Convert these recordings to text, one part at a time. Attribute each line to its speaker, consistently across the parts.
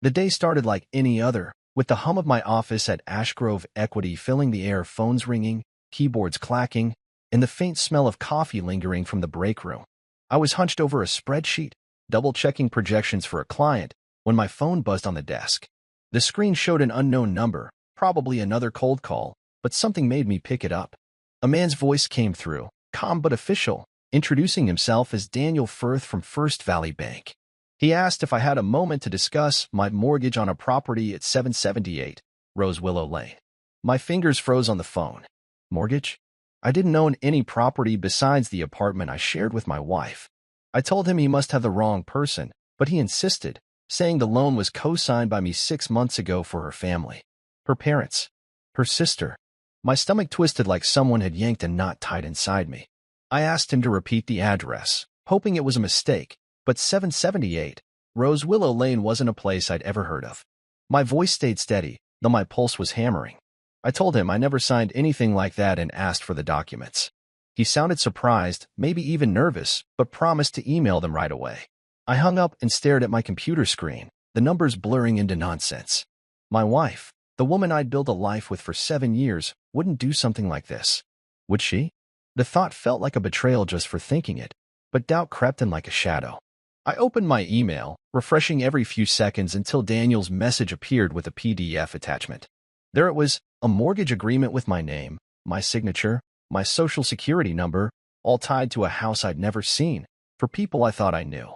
Speaker 1: The day started like any other, with the hum of my office at Ashgrove Equity filling the air, phones ringing, keyboards clacking, and the faint smell of coffee lingering from the break room. I was hunched over a spreadsheet, double-checking projections for a client, when my phone buzzed on the desk. The screen showed an unknown number, probably another cold call, but something made me pick it up. A man's voice came through, calm but official, introducing himself as Daniel Firth from First Valley Bank. He asked if I had a moment to discuss my mortgage on a property at 778 Rose Willow Lane. My fingers froze on the phone. Mortgage? I didn't own any property besides the apartment I shared with my wife. I told him he must have the wrong person, but he insisted, saying the loan was co-signed by me 6 months ago for her family. Her parents. Her sister. My stomach twisted like someone had yanked a knot tight inside me. I asked him to repeat the address, hoping it was a mistake, but 778 Rose Willow Lane wasn't a place I'd ever heard of. My voice stayed steady, though my pulse was hammering. I told him I never signed anything like that and asked for the documents. He sounded surprised, maybe even nervous, but promised to email them right away. I hung up and stared at my computer screen, the numbers blurring into nonsense. My wife, the woman I'd built a life with for 7 years, wouldn't do something like this. Would she? The thought felt like a betrayal just for thinking it, but doubt crept in like a shadow. I opened my email, refreshing every few seconds until Daniel's message appeared with a PDF attachment. There it was, a mortgage agreement with my name, my signature, my social security number, all tied to a house I'd never seen, for people I thought I knew.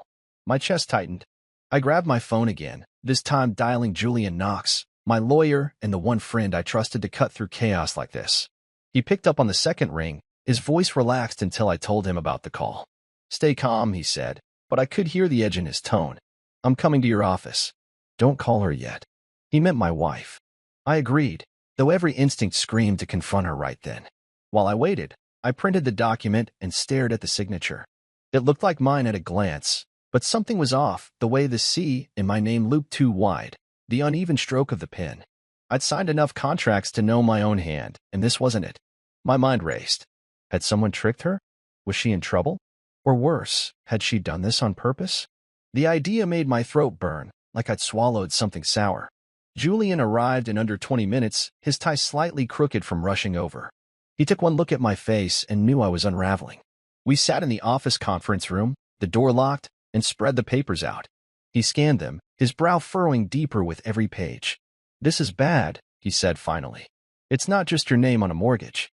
Speaker 1: My chest tightened. I grabbed my phone again, this time dialing Julian Knox, my lawyer and the one friend I trusted to cut through chaos like this. He picked up on the second ring, his voice relaxed until I told him about the call. Stay calm, he said, but I could hear the edge in his tone. I'm coming to your office. Don't call her yet. He meant my wife. I agreed, though every instinct screamed to confront her right then. While I waited, I printed the document and stared at the signature. It looked like mine at a glance, but something was off, the way the C in my name looped too wide, the uneven stroke of the pen. I'd signed enough contracts to know my own hand, and this wasn't it. My mind raced. Had someone tricked her? Was she in trouble? Or worse, had she done this on purpose? The idea made my throat burn, like I'd swallowed something sour. Julian arrived in under 20 minutes, his tie slightly crooked from rushing over. He took one look at my face and knew I was unraveling. We sat in the office conference room, the door locked, and spread the papers out. He scanned them, his brow furrowing deeper with every page. This is bad, he said finally. It's not just your name on a mortgage.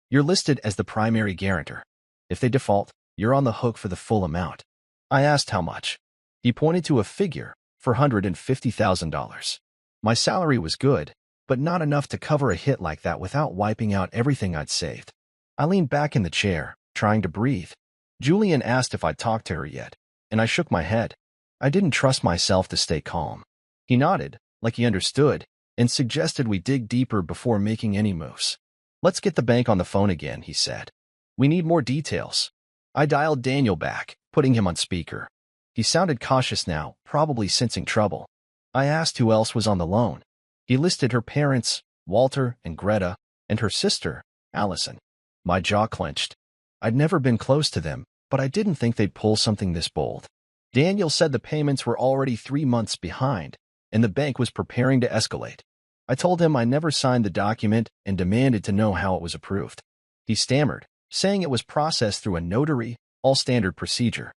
Speaker 1: You're listed as the primary guarantor. If they default, you're on the hook for the full amount. I asked how much. He pointed to a figure, $450,000. My salary was good, but not enough to cover a hit like that without wiping out everything I'd saved. I leaned back in the chair, trying to breathe. Julian asked if I'd talked to her yet, and I shook my head. I didn't trust myself to stay calm. He nodded, like he understood, and suggested we dig deeper before making any moves. Let's get the bank on the phone again, he said. We need more details. I dialed Daniel back, putting him on speaker. He sounded cautious now, probably sensing trouble. I asked who else was on the loan. He listed her parents, Walter and Greta, and her sister, Allison. My jaw clenched. I'd never been close to them, but I didn't think they'd pull something this bold. Daniel said the payments were already 3 months behind, and the bank was preparing to escalate. I told him I never signed the document and demanded to know how it was approved. He stammered, saying it was processed through a notary, all standard procedure.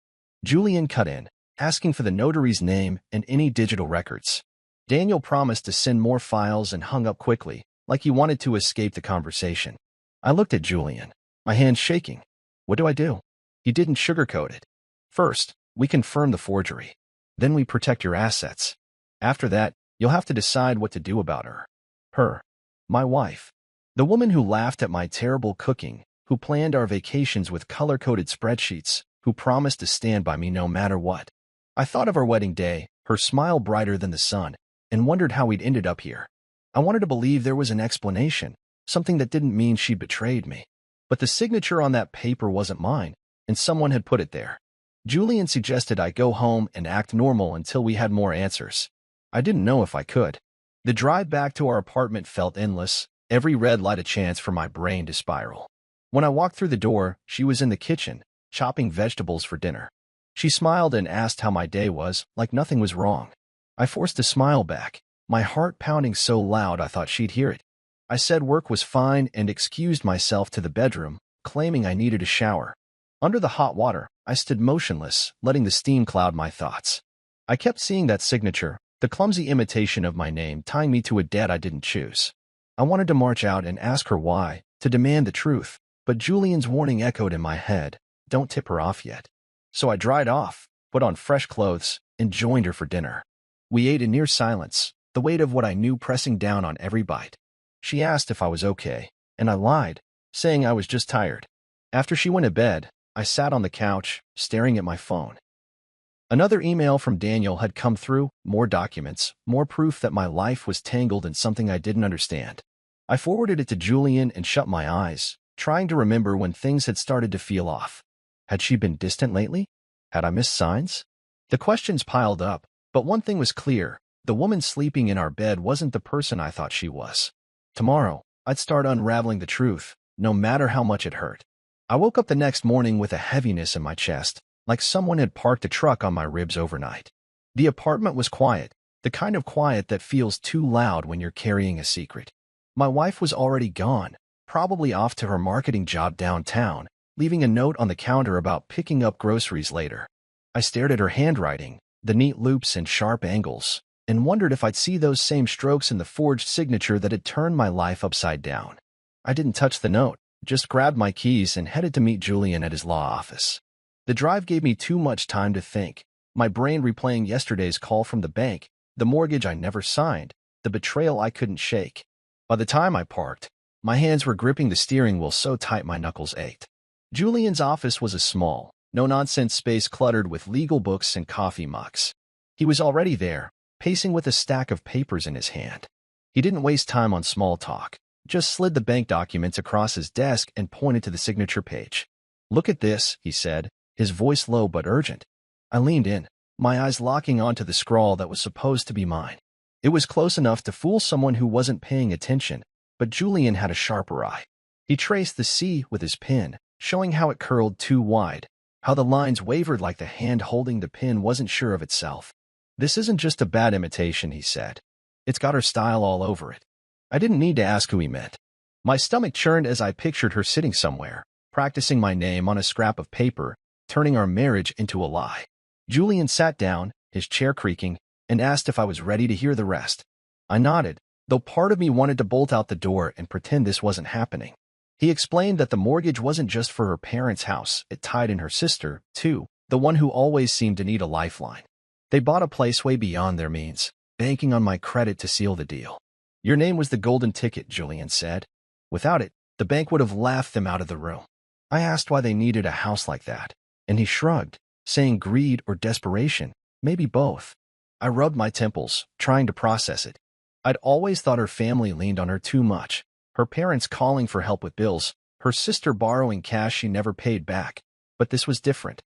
Speaker 1: Julian cut in, asking for the notary's name and any digital records. Daniel promised to send more files and hung up quickly, like he wanted to escape the conversation. I looked at Julian, my hands shaking. What do I do? He didn't sugarcoat it. First, we confirm the forgery. Then we protect your assets. After that, you'll have to decide what to do about her. Her. My wife. The woman who laughed at my terrible cooking, who planned our vacations with color-coded spreadsheets, who promised to stand by me no matter what. I thought of our wedding day, her smile brighter than the sun, and wondered how we'd ended up here. I wanted to believe there was an explanation, something that didn't mean she'd betrayed me. But the signature on that paper wasn't mine, and someone had put it there. Julian suggested I go home and act normal until we had more answers. I didn't know if I could. The drive back to our apartment felt endless, every red light a chance for my brain to spiral. When I walked through the door, she was in the kitchen, chopping vegetables for dinner. She smiled and asked how my day was, like nothing was wrong. I forced a smile back, my heart pounding so loud I thought she'd hear it. I said work was fine and excused myself to the bedroom, claiming I needed a shower. Under the hot water, I stood motionless, letting the steam cloud my thoughts. I kept seeing that signature, the clumsy imitation of my name tying me to a debt I didn't choose. I wanted to march out and ask her why, to demand the truth, but Julian's warning echoed in my head, don't tip her off yet. So I dried off, put on fresh clothes, and joined her for dinner. We ate in near silence, the weight of what I knew pressing down on every bite. She asked if I was okay, and I lied, saying I was just tired. After she went to bed, I sat on the couch, staring at my phone. Another email from Daniel had come through, more documents, more proof that my life was tangled in something I didn't understand. I forwarded it to Julian and shut my eyes, trying to remember when things had started to feel off. Had she been distant lately? Had I missed signs? The questions piled up, but one thing was clear, the woman sleeping in our bed wasn't the person I thought she was. Tomorrow, I'd start unraveling the truth, no matter how much it hurt. I woke up the next morning with a heaviness in my chest, like someone had parked a truck on my ribs overnight. The apartment was quiet, the kind of quiet that feels too loud when you're carrying a secret. My wife was already gone, probably off to her marketing job downtown, leaving a note on the counter about picking up groceries later. I stared at her handwriting, the neat loops and sharp angles, and wondered if I'd see those same strokes in the forged signature that had turned my life upside down. I didn't touch the note, just grabbed my keys and headed to meet Julian at his law office. The drive gave me too much time to think, my brain replaying yesterday's call from the bank, the mortgage I never signed, the betrayal I couldn't shake. By the time I parked, my hands were gripping the steering wheel so tight my knuckles ached. Julian's office was a small, no-nonsense space cluttered with legal books and coffee mugs. He was already there, pacing with a stack of papers in his hand. He didn't waste time on small talk, just slid the bank documents across his desk and pointed to the signature page. "Look at this," he said, his voice low but urgent. I leaned in, my eyes locking onto the scrawl that was supposed to be mine. It was close enough to fool someone who wasn't paying attention, but Julian had a sharper eye. He traced the C with his pen, showing how it curled too wide, how the lines wavered like the hand holding the pen wasn't sure of itself. "This isn't just a bad imitation," he said. "It's got her style all over it." I didn't need to ask who he meant. My stomach churned as I pictured her sitting somewhere, practicing my name on a scrap of paper, turning our marriage into a lie. Julian sat down, his chair creaking, and asked if I was ready to hear the rest. I nodded, though part of me wanted to bolt out the door and pretend this wasn't happening. He explained that the mortgage wasn't just for her parents' house, it tied in her sister, too, the one who always seemed to need a lifeline. They bought a place way beyond their means, banking on my credit to seal the deal. "Your name was the golden ticket," Julian said. "Without it, the bank would have laughed them out of the room." I asked why they needed a house like that, and he shrugged, saying greed or desperation, maybe both. I rubbed my temples, trying to process it. I'd always thought her family leaned on her too much, her parents calling for help with bills, her sister borrowing cash she never paid back. But this was different.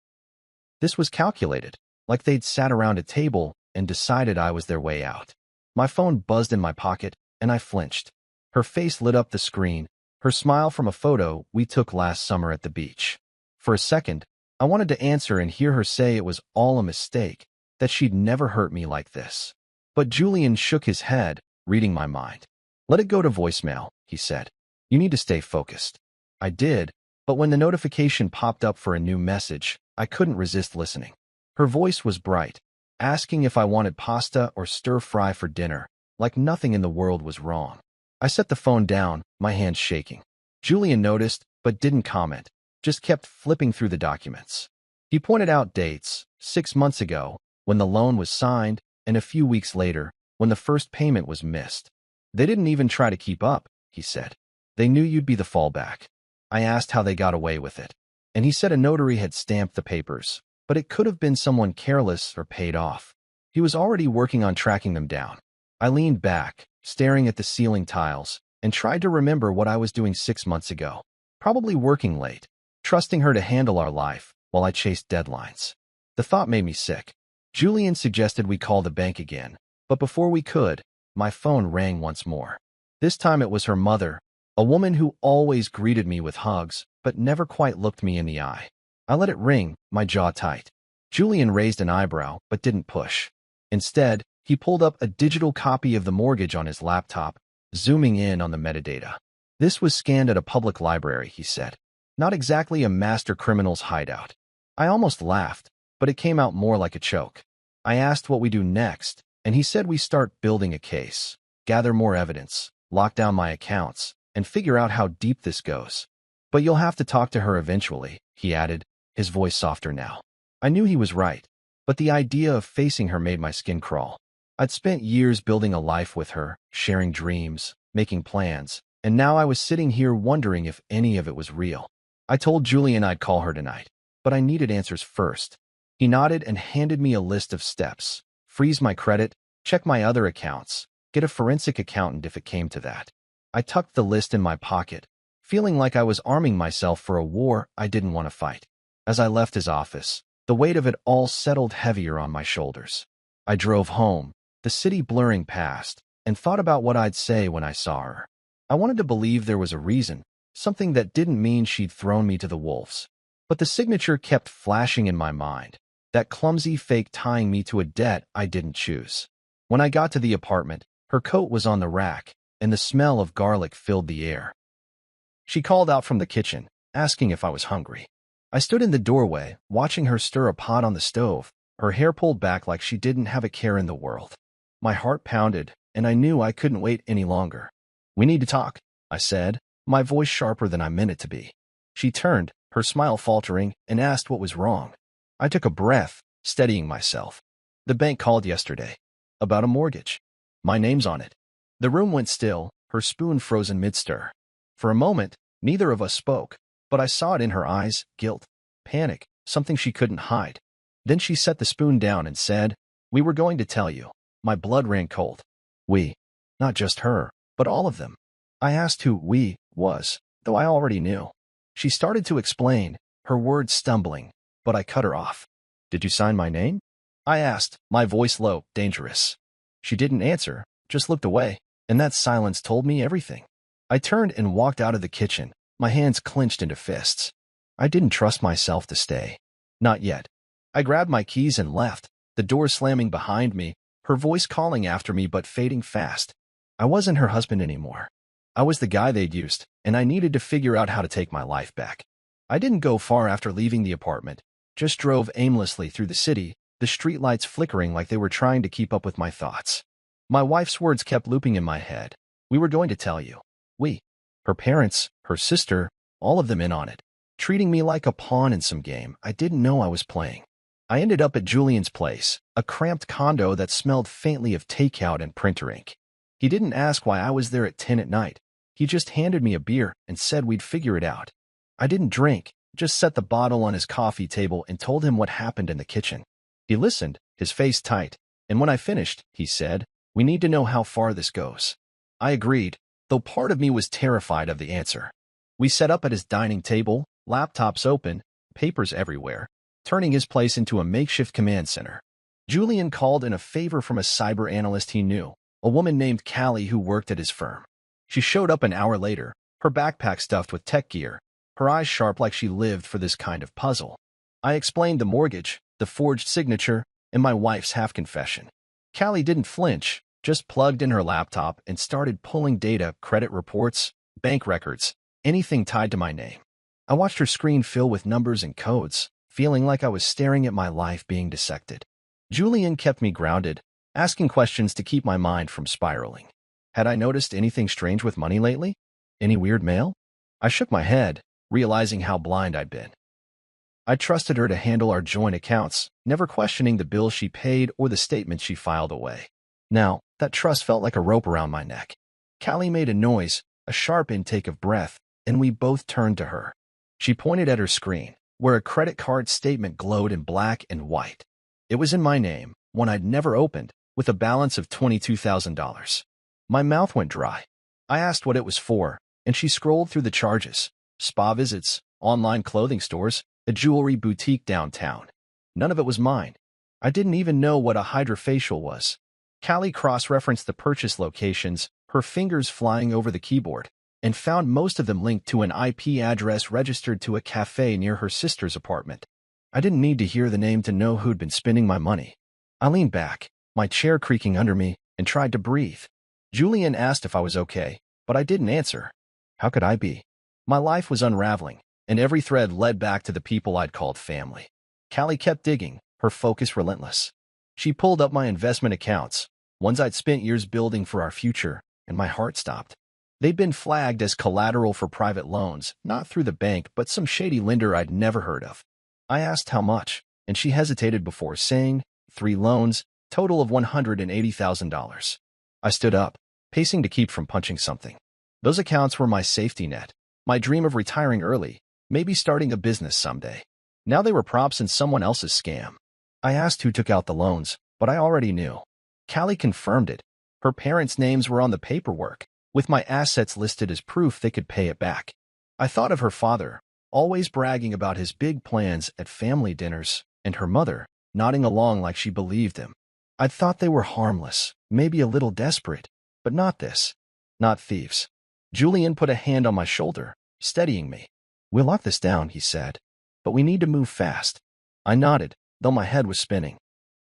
Speaker 1: This was calculated, like they'd sat around a table and decided I was their way out. My phone buzzed in my pocket, and I flinched. Her face lit up the screen, her smile from a photo we took last summer at the beach. For a second, I wanted to answer and hear her say it was all a mistake, that she'd never hurt me like this. But Julian shook his head, reading my mind. "Let it go to voicemail," he said. "You need to stay focused." I did, but when the notification popped up for a new message, I couldn't resist listening. Her voice was bright, asking if I wanted pasta or stir-fry for dinner, like nothing in the world was wrong. I set the phone down, my hands shaking. Julian noticed, but didn't comment, just kept flipping through the documents. He pointed out dates, 6 months ago, when the loan was signed, and a few weeks later, when the first payment was missed. "They didn't even try to keep up," he said. "They knew you'd be the fallback." I asked how they got away with it, and he said a notary had stamped the papers, but it could have been someone careless or paid off. He was already working on tracking them down. I leaned back, staring at the ceiling tiles, and tried to remember what I was doing 6 months ago. Probably working late, trusting her to handle our life while I chased deadlines. The thought made me sick. Julian suggested we call the bank again, but before we could, my phone rang once more. This time it was her mother, a woman who always greeted me with hugs, but never quite looked me in the eye. I let it ring, my jaw tight. Julian raised an eyebrow, but didn't push. Instead, He pulled up a digital copy of the mortgage on his laptop, zooming in on the metadata. This was scanned at a public library, he said. Not exactly a master criminal's hideout. I almost laughed, but it came out more like a choke. I asked what we do next, and he said we start building a case, gather more evidence, lock down my accounts, and figure out how deep this goes. But you'll have to talk to her eventually, he added, his voice softer now. I knew he was right, but the idea of facing her made my skin crawl. I'd spent years building a life with her, sharing dreams, making plans, and now I was sitting here wondering if any of it was real. I told Julian I'd call her tonight, but I needed answers first. He nodded and handed me a list of steps. Freeze my credit, check my other accounts, get a forensic accountant if it came to that. I tucked the list in my pocket, feeling like I was arming myself for a war I didn't want to fight. As I left his office, the weight of it all settled heavier on my shoulders. I drove home, the city blurring past, and thought about what I'd say when I saw her. I wanted to believe there was a reason, something that didn't mean she'd thrown me to the wolves. But the signature kept flashing in my mind, that clumsy fake tying me to a debt I didn't choose. When I got to the apartment, her coat was on the rack, and the smell of garlic filled the air. She called out from the kitchen, asking if I was hungry. I stood in the doorway, watching her stir a pot on the stove, her hair pulled back like she didn't have a care in the world. My heart pounded, and I knew I couldn't wait any longer. We need to talk, I said, my voice sharper than I meant it to be. She turned, her smile faltering, and asked what was wrong. I took a breath, steadying myself. The bank called yesterday. About a mortgage. My name's on it. The room went still, her spoon frozen mid-stir. For a moment, neither of us spoke, but I saw it in her eyes, guilt, panic, something she couldn't hide. Then she set the spoon down and said, "We were going to tell you." My blood ran cold. We. Not just her, but all of them. I asked who "we" was, though I already knew. She started to explain, her words stumbling, but I cut her off. "Did you sign my name?" I asked, my voice low, dangerous. She didn't answer, just looked away, and that silence told me everything. I turned and walked out of the kitchen, my hands clenched into fists. I didn't trust myself to stay. Not yet. I grabbed my keys and left, the door slamming behind me, her voice calling after me but fading fast. I wasn't her husband anymore. I was the guy they'd used, and I needed to figure out how to take my life back. I didn't go far after leaving the apartment, just drove aimlessly through the city, the streetlights flickering like they were trying to keep up with my thoughts. My wife's words kept looping in my head. We were going to tell you. We. Her parents, her sister, all of them in on it, treating me like a pawn in some game I didn't know I was playing. I ended up at Julian's place, a cramped condo that smelled faintly of takeout and printer ink. He didn't ask why I was there at 10 at night. He just handed me a beer and said we'd figure it out. I didn't drink, just set the bottle on his coffee table and told him what happened in the kitchen. He listened, his face tight, and when I finished, he said, "We need to know how far this goes." I agreed, though part of me was terrified of the answer. We set up at his dining table, laptops open, papers everywhere, turning his place into a makeshift command center. Julian called in a favor from a cyber analyst he knew, a woman named Callie who worked at his firm. She showed up an hour later, her backpack stuffed with tech gear, her eyes sharp like she lived for this kind of puzzle. I explained the mortgage, the forged signature, and my wife's half-confession. Callie didn't flinch, just plugged in her laptop and started pulling data, credit reports, bank records, anything tied to my name. I watched her screen fill with numbers and codes, feeling like I was staring at my life being dissected. Julian kept me grounded, asking questions to keep my mind from spiraling. Had I noticed anything strange with money lately? Any weird mail? I shook my head, realizing how blind I'd been. I trusted her to handle our joint accounts, never questioning the bills she paid or the statements she filed away. Now, that trust felt like a rope around my neck. Callie made a noise, a sharp intake of breath, and we both turned to her. She pointed at her screen, where a credit card statement glowed in black and white. It was in my name, one I'd never opened, with a balance of $22,000. My mouth went dry. I asked what it was for, and she scrolled through the charges. Spa visits, online clothing stores, a jewelry boutique downtown. None of it was mine. I didn't even know what a hydrofacial was. Callie cross-referenced the purchase locations, her fingers flying over the keyboard, and found most of them linked to an IP address registered to a cafe near her sister's apartment. I didn't need to hear the name to know who'd been spending my money. I leaned back, my chair creaking under me, and tried to breathe. Julian asked if I was okay, but I didn't answer. How could I be? My life was unraveling, and every thread led back to the people I'd called family. Callie kept digging, her focus relentless. She pulled up my investment accounts, ones I'd spent years building for our future, and my heart stopped. They'd been flagged as collateral for private loans, not through the bank, but some shady lender I'd never heard of. I asked how much, and she hesitated before saying, 3 loans, total of $180,000. I stood up, pacing to keep from punching something. Those accounts were my safety net, my dream of retiring early, maybe starting a business someday. Now they were props in someone else's scam. I asked who took out the loans, but I already knew. Callie confirmed it. Her parents' names were on the paperwork, with my assets listed as proof they could pay it back. I thought of her father, always bragging about his big plans at family dinners, and her mother, nodding along like she believed him. I'd thought they were harmless, maybe a little desperate, but not this. Not thieves. Julian put a hand on my shoulder, steadying me. We'll lock this down, he said, but we need to move fast. I nodded, though my head was spinning.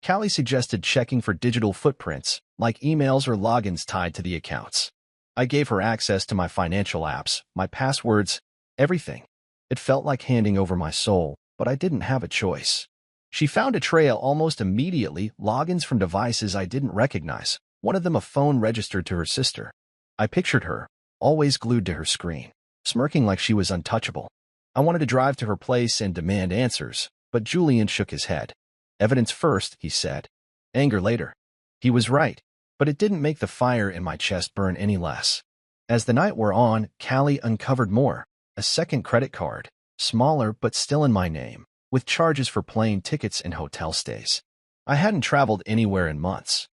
Speaker 1: Callie suggested checking for digital footprints, like emails or logins tied to the accounts. I gave her access to my financial apps, my passwords, everything. It felt like handing over my soul, but I didn't have a choice. She found a trail almost immediately, logins from devices I didn't recognize, one of them a phone registered to her sister. I pictured her, always glued to her screen, smirking like she was untouchable. I wanted to drive to her place and demand answers, but Julian shook his head. Evidence first, he said. Anger later. He was right, but it didn't make the fire in my chest burn any less. As the night wore on, Callie uncovered more. A second credit card, smaller but still in my name, with charges for plane tickets and hotel stays. I hadn't traveled anywhere in months.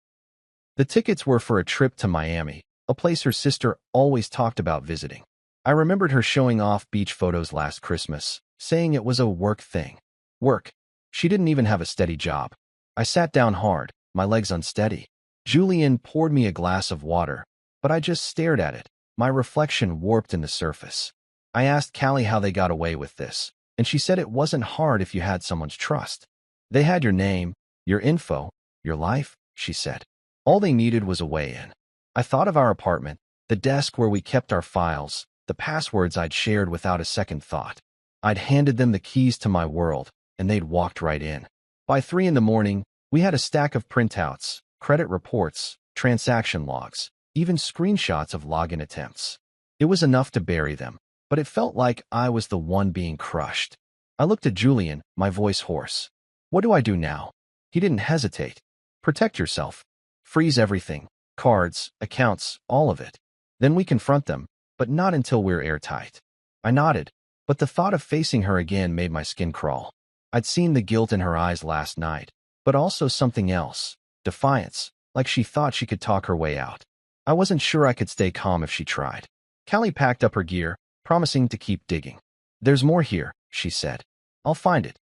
Speaker 1: The tickets were for a trip to Miami, a place her sister always talked about visiting. I remembered her showing off beach photos last Christmas, saying it was a work thing. Work. She didn't even have a steady job. I sat down hard, my legs unsteady. Julian poured me a glass of water, but I just stared at it, my reflection warped in the surface. I asked Callie how they got away with this, and she said it wasn't hard if you had someone's trust. They had your name, your info, your life, she said. All they needed was a way in. I thought of our apartment, the desk where we kept our files, the passwords I'd shared without a second thought. I'd handed them the keys to my world, and they'd walked right in. By 3 a.m, we had a stack of printouts, credit reports, transaction logs, even screenshots of login attempts. It was enough to bury them, but it felt like I was the one being crushed. I looked at Julian, my voice hoarse. What do I do now? He didn't hesitate. Protect yourself. Freeze everything. Cards, accounts, all of it. Then we confront them, but not until we're airtight. I nodded, but the thought of facing her again made my skin crawl. I'd seen the guilt in her eyes last night, but also something else, defiance, like she thought she could talk her way out. I wasn't sure I could stay calm if she tried. Callie packed up her gear, promising to keep digging. There's more here, she said. I'll find it.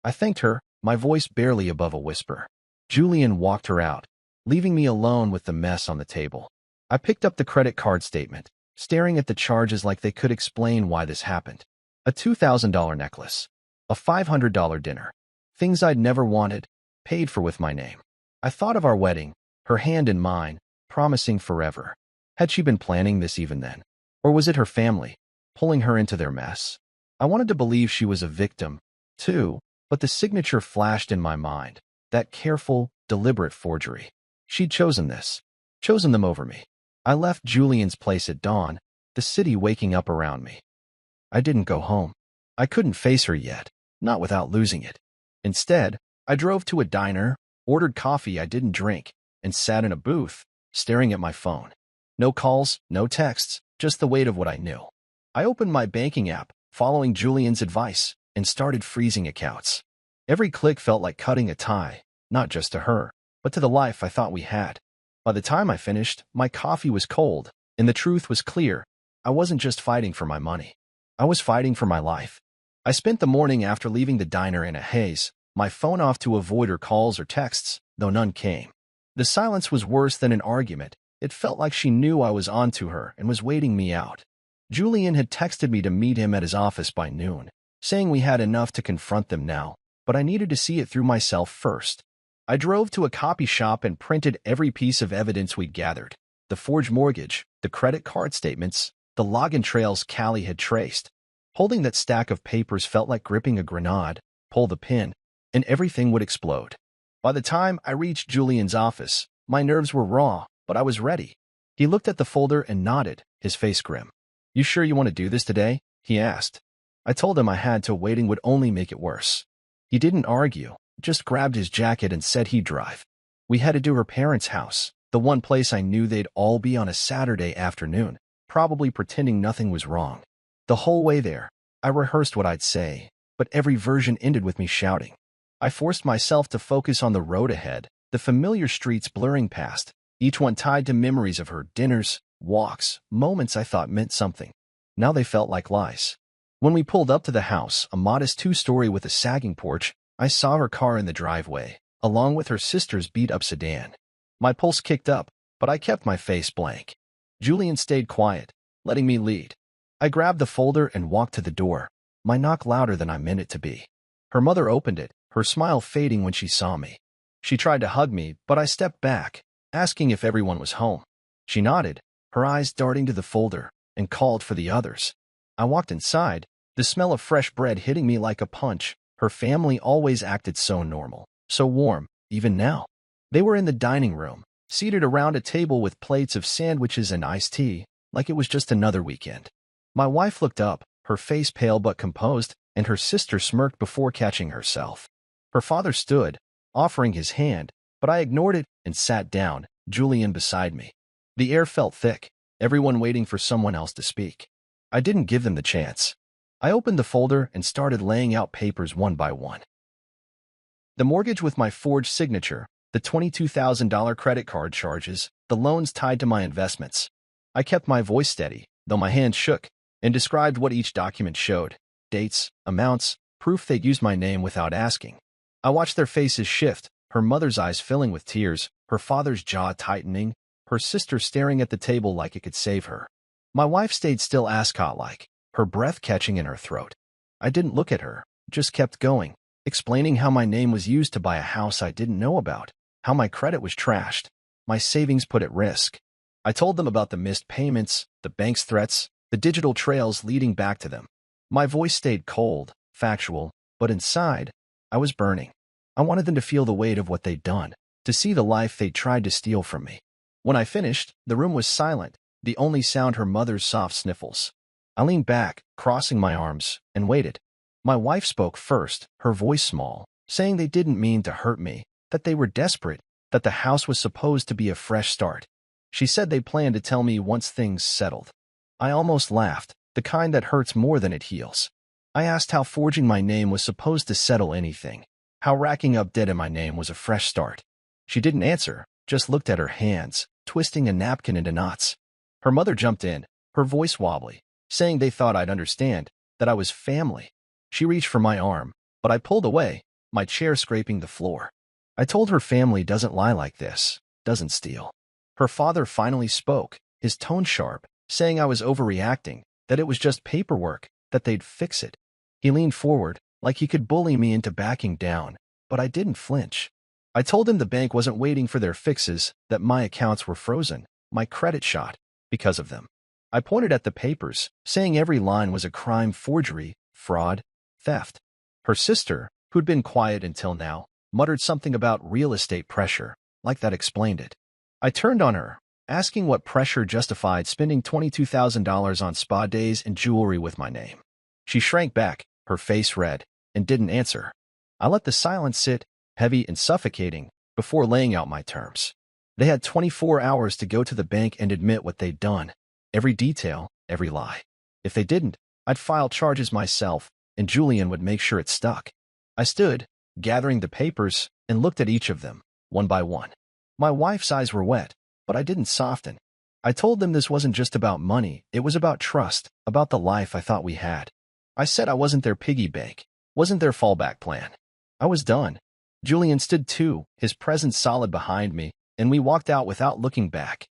Speaker 1: I thanked her, my voice barely above a whisper. Julian walked her out, leaving me alone with the mess on the table. I picked up the credit card statement, staring at the charges like they could explain why this happened. A $2,000 necklace. A $500 dinner. Things I'd never wanted, paid for with my name. I thought of our wedding, her hand in mine, promising forever. Had she been planning this even then? Or was it her family, pulling her into their mess? I wanted to believe she was a victim, too, but the signature flashed in my mind, that careful, deliberate forgery. She'd chosen this, chosen them over me. I left Julian's place at dawn, the city waking up around me. I didn't go home. I couldn't face her yet, not without losing it. Instead, I drove to a diner, ordered coffee I didn't drink, and sat in a booth, staring at my phone. No calls, no texts, just the weight of what I knew. I opened my banking app, following Julian's advice, and started freezing accounts. Every click felt like cutting a tie, not just to her, but to the life I thought we had. By the time I finished, my coffee was cold, and the truth was clear. I wasn't just fighting for my money. I was fighting for my life. I spent the morning after leaving the diner in a haze, my phone off to avoid her calls or texts, though none came. The silence was worse than an argument. It felt like she knew I was onto her and was waiting me out. Julian had texted me to meet him at his office by noon, saying we had enough to confront them now, but I needed to see it through myself first. I drove to a copy shop and printed every piece of evidence we'd gathered. The forged mortgage, the credit card statements, the login trails Callie had traced. Holding that stack of papers felt like gripping a grenade. Pull the pin, and everything would explode. By the time I reached Julian's office, my nerves were raw, but I was ready. He looked at the folder and nodded, his face grim. "You sure you want to do this today?" he asked. I told him I had to. Waiting would only make it worse. He didn't argue, just grabbed his jacket and said he'd drive. We headed to her parents' house, the one place I knew they'd all be on a Saturday afternoon, probably pretending nothing was wrong. The whole way there, I rehearsed what I'd say, but every version ended with me shouting. I forced myself to focus on the road ahead, the familiar streets blurring past, each one tied to memories of her dinners, walks, moments I thought meant something. Now they felt like lies. When we pulled up to the house, a modest two-story with a sagging porch, I saw her car in the driveway, along with her sister's beat-up sedan. My pulse kicked up, but I kept my face blank. Julian stayed quiet, letting me lead. I grabbed the folder and walked to the door, my knock louder than I meant it to be. Her mother opened it, her smile fading when she saw me. She tried to hug me, but I stepped back, asking if everyone was home. She nodded, her eyes darting to the folder, and called for the others. I walked inside, the smell of fresh bread hitting me like a punch. Her family always acted so normal, so warm, even now. They were in the dining room, seated around a table with plates of sandwiches and iced tea, like it was just another weekend. My wife looked up, her face pale but composed, and her sister smirked before catching herself. Her father stood, offering his hand, but I ignored it and sat down, Julian beside me. The air felt thick, everyone waiting for someone else to speak. I didn't give them the chance. I opened the folder and started laying out papers one by one. The mortgage with my forged signature, the $22,000 credit card charges, the loans tied to my investments. I kept my voice steady, though my hands shook, and described what each document showed: dates, amounts, proof they'd used my name without asking. I watched their faces shift, her mother's eyes filling with tears, her father's jaw tightening, her sister staring at the table like it could save her. My wife stayed still, ascot-like, her breath catching in her throat. I didn't look at her, just kept going, explaining how my name was used to buy a house I didn't know about, how my credit was trashed, my savings put at risk. I told them about the missed payments, the bank's threats, the digital trails leading back to them. My voice stayed cold, factual, but inside, I was burning. I wanted them to feel the weight of what they'd done, to see the life they'd tried to steal from me. When I finished, the room was silent, the only sound her mother's soft sniffles. I leaned back, crossing my arms, and waited. My wife spoke first, her voice small, saying they didn't mean to hurt me, that they were desperate, that the house was supposed to be a fresh start. She said they planned to tell me once things settled. I almost laughed, the kind that hurts more than it heals. I asked how forging my name was supposed to settle anything, how racking up debt in my name was a fresh start. She didn't answer, just looked at her hands, twisting a napkin into knots. Her mother jumped in, her voice wobbly, saying they thought I'd understand, that I was family. She reached for my arm, but I pulled away, my chair scraping the floor. I told her family doesn't lie like this, doesn't steal. Her father finally spoke, his tone sharp, saying I was overreacting, that it was just paperwork, that they'd fix it. He leaned forward, like he could bully me into backing down, but I didn't flinch. I told him the bank wasn't waiting for their fixes, that my accounts were frozen, my credit shot, because of them. I pointed at the papers, saying every line was a crime: forgery, fraud, theft. Her sister, who'd been quiet until now, muttered something about real estate pressure, like that explained it. I turned on her, asking what pressure justified spending $22,000 on spa days and jewelry with my name. She shrank back, her face red, and didn't answer. I let the silence sit, heavy and suffocating, before laying out my terms. They had 24 hours to go to the bank and admit what they'd done. Every detail, every lie. If they didn't, I'd file charges myself, and Julian would make sure it stuck. I stood, gathering the papers, and looked at each of them, one by one. My wife's eyes were wet, but I didn't soften. I told them this wasn't just about money, it was about trust, about the life I thought we had. I said I wasn't their piggy bank, wasn't their fallback plan. I was done. Julian stood too, his presence solid behind me, and we walked out without looking back.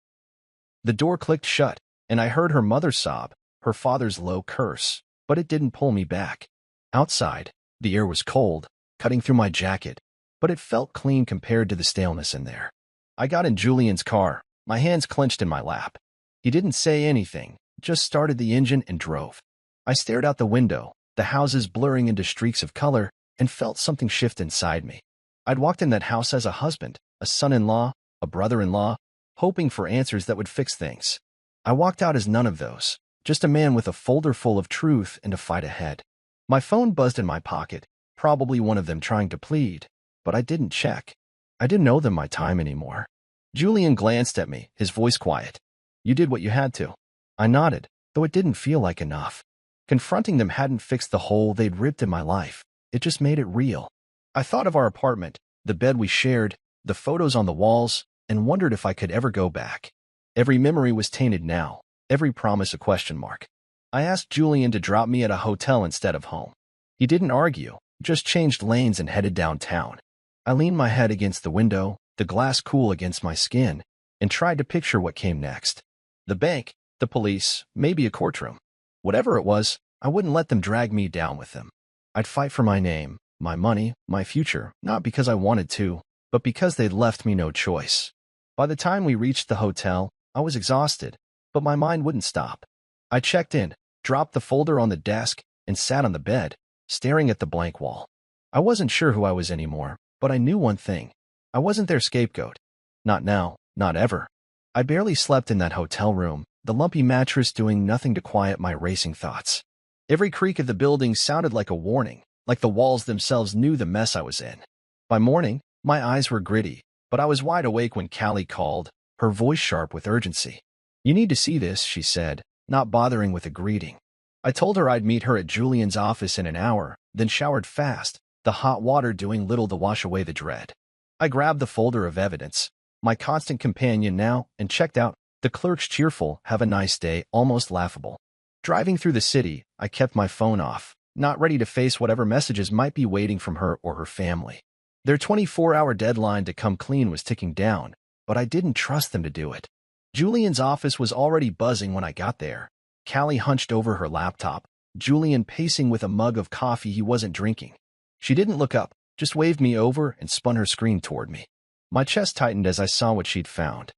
Speaker 1: The door clicked shut, and I heard her mother sob, her father's low curse, but it didn't pull me back. Outside, the air was cold, cutting through my jacket, but it felt clean compared to the staleness in there. I got in Julian's car, my hands clenched in my lap. He didn't say anything, just started the engine and drove. I stared out the window, the houses blurring into streaks of color, and felt something shift inside me. I'd walked in that house as a husband, a son-in-law, a brother-in-law, hoping for answers that would fix things. I walked out as none of those, just a man with a folder full of truth and a fight ahead. My phone buzzed in my pocket, probably one of them trying to plead, but I didn't check. I didn't owe them my time anymore. Julian glanced at me, his voice quiet. "You did what you had to." I nodded, though it didn't feel like enough. Confronting them hadn't fixed the hole they'd ripped in my life. It just made it real. I thought of our apartment, the bed we shared, the photos on the walls, and wondered if I could ever go back. Every memory was tainted now, every promise a question mark. I asked Julian to drop me at a hotel instead of home. He didn't argue, just changed lanes and headed downtown. I leaned my head against the window, the glass cool against my skin, and tried to picture what came next. The bank, the police, maybe a courtroom. Whatever it was, I wouldn't let them drag me down with them. I'd fight for my name, my money, my future, not because I wanted to, but because they'd left me no choice. By the time we reached the hotel, I was exhausted, but my mind wouldn't stop. I checked in, dropped the folder on the desk, and sat on the bed, staring at the blank wall. I wasn't sure who I was anymore, but I knew one thing. I wasn't their scapegoat. Not now, not ever. I barely slept in that hotel room, the lumpy mattress doing nothing to quiet my racing thoughts. Every creak of the building sounded like a warning, like the walls themselves knew the mess I was in. By morning, my eyes were gritty, but I was wide awake when Callie called, her voice sharp with urgency. "You need to see this," she said, not bothering with a greeting. I told her I'd meet her at Julian's office in an hour, then showered fast, the hot water doing little to wash away the dread. I grabbed the folder of evidence, my constant companion now, and checked out. The clerk's cheerful, "Have a nice day," almost laughable. Driving through the city, I kept my phone off, not ready to face whatever messages might be waiting from her or her family. Their 24-hour deadline to come clean was ticking down, but I didn't trust them to do it. Julian's office was already buzzing when I got there. Callie hunched over her laptop, Julian pacing with a mug of coffee he wasn't drinking. She didn't look up, just waved me over and spun her screen toward me. My chest tightened as I saw what she'd found.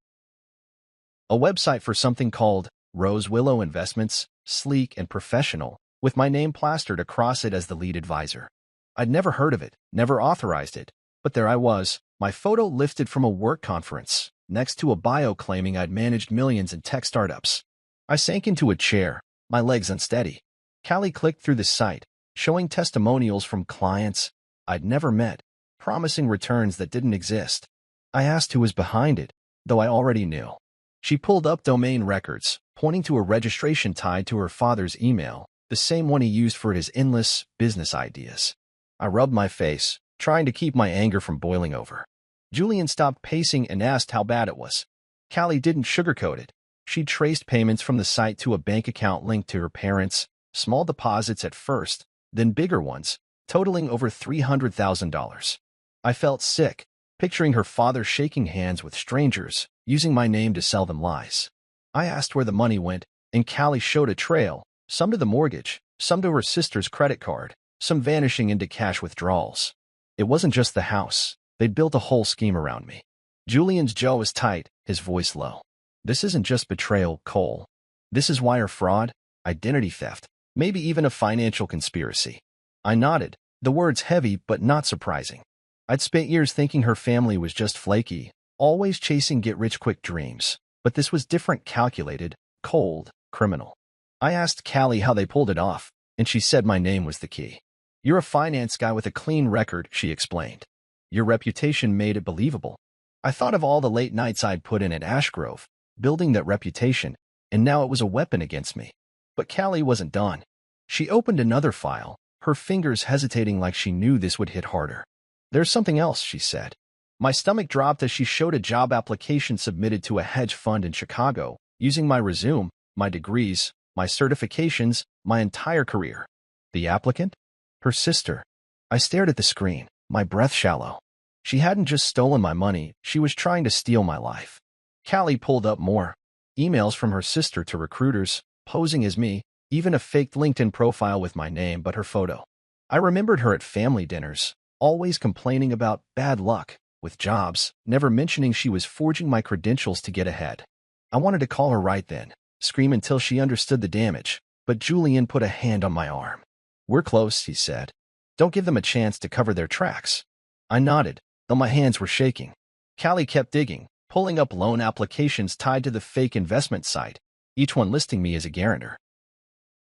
Speaker 1: A website for something called Rose Willow Investments, sleek and professional, with my name plastered across it as the lead advisor. I'd never heard of it, never authorized it, but there I was, my photo lifted from a work conference, next to a bio claiming I'd managed millions in tech startups. I sank into a chair, my legs unsteady. Callie clicked through the site, showing testimonials from clients I'd never met, promising returns that didn't exist. I asked who was behind it, though I already knew. She pulled up domain records, pointing to a registration tied to her father's email, the same one he used for his endless business ideas. I rubbed my face, trying to keep my anger from boiling over. Julian stopped pacing and asked how bad it was. Callie didn't sugarcoat it. She traced payments from the site to a bank account linked to her parents, small deposits at first, then bigger ones, totaling over $300,000. I felt sick, picturing her father shaking hands with strangers, using my name to sell them lies. I asked where the money went, and Callie showed a trail, some to the mortgage, some to her sister's credit card, some vanishing into cash withdrawals. It wasn't just the house. They'd built a whole scheme around me. Julian's jaw was tight, his voice low. "This isn't just betrayal, Cole. This is wire fraud, identity theft, maybe even a financial conspiracy." I nodded, the words heavy but not surprising. I'd spent years thinking her family was just flaky, always chasing get-rich-quick dreams. But this was different, calculated, cold, criminal. I asked Callie how they pulled it off, and she said my name was the key. "You're a finance guy with a clean record," she explained. "Your reputation made it believable." I thought of all the late nights I'd put in at Ashgrove, building that reputation, and now it was a weapon against me. But Callie wasn't done. She opened another file, her fingers hesitating like she knew this would hit harder. "There's something else," she said. My stomach dropped as she showed a job application submitted to a hedge fund in Chicago, using my resume, my degrees, my certifications, my entire career. The applicant? Her sister. I stared at the screen, my breath shallow. She hadn't just stolen my money, she was trying to steal my life. Callie pulled up more. Emails from her sister to recruiters, posing as me, even a faked LinkedIn profile with my name but her photo. I remembered her at family dinners, always complaining about bad luck with jobs, never mentioning she was forging my credentials to get ahead. I wanted to call her right then, scream until she understood the damage, but Julian put a hand on my arm. "We're close," he said. "Don't give them a chance to cover their tracks." I nodded, though my hands were shaking. Callie kept digging, pulling up loan applications tied to the fake investment site, each one listing me as a guarantor.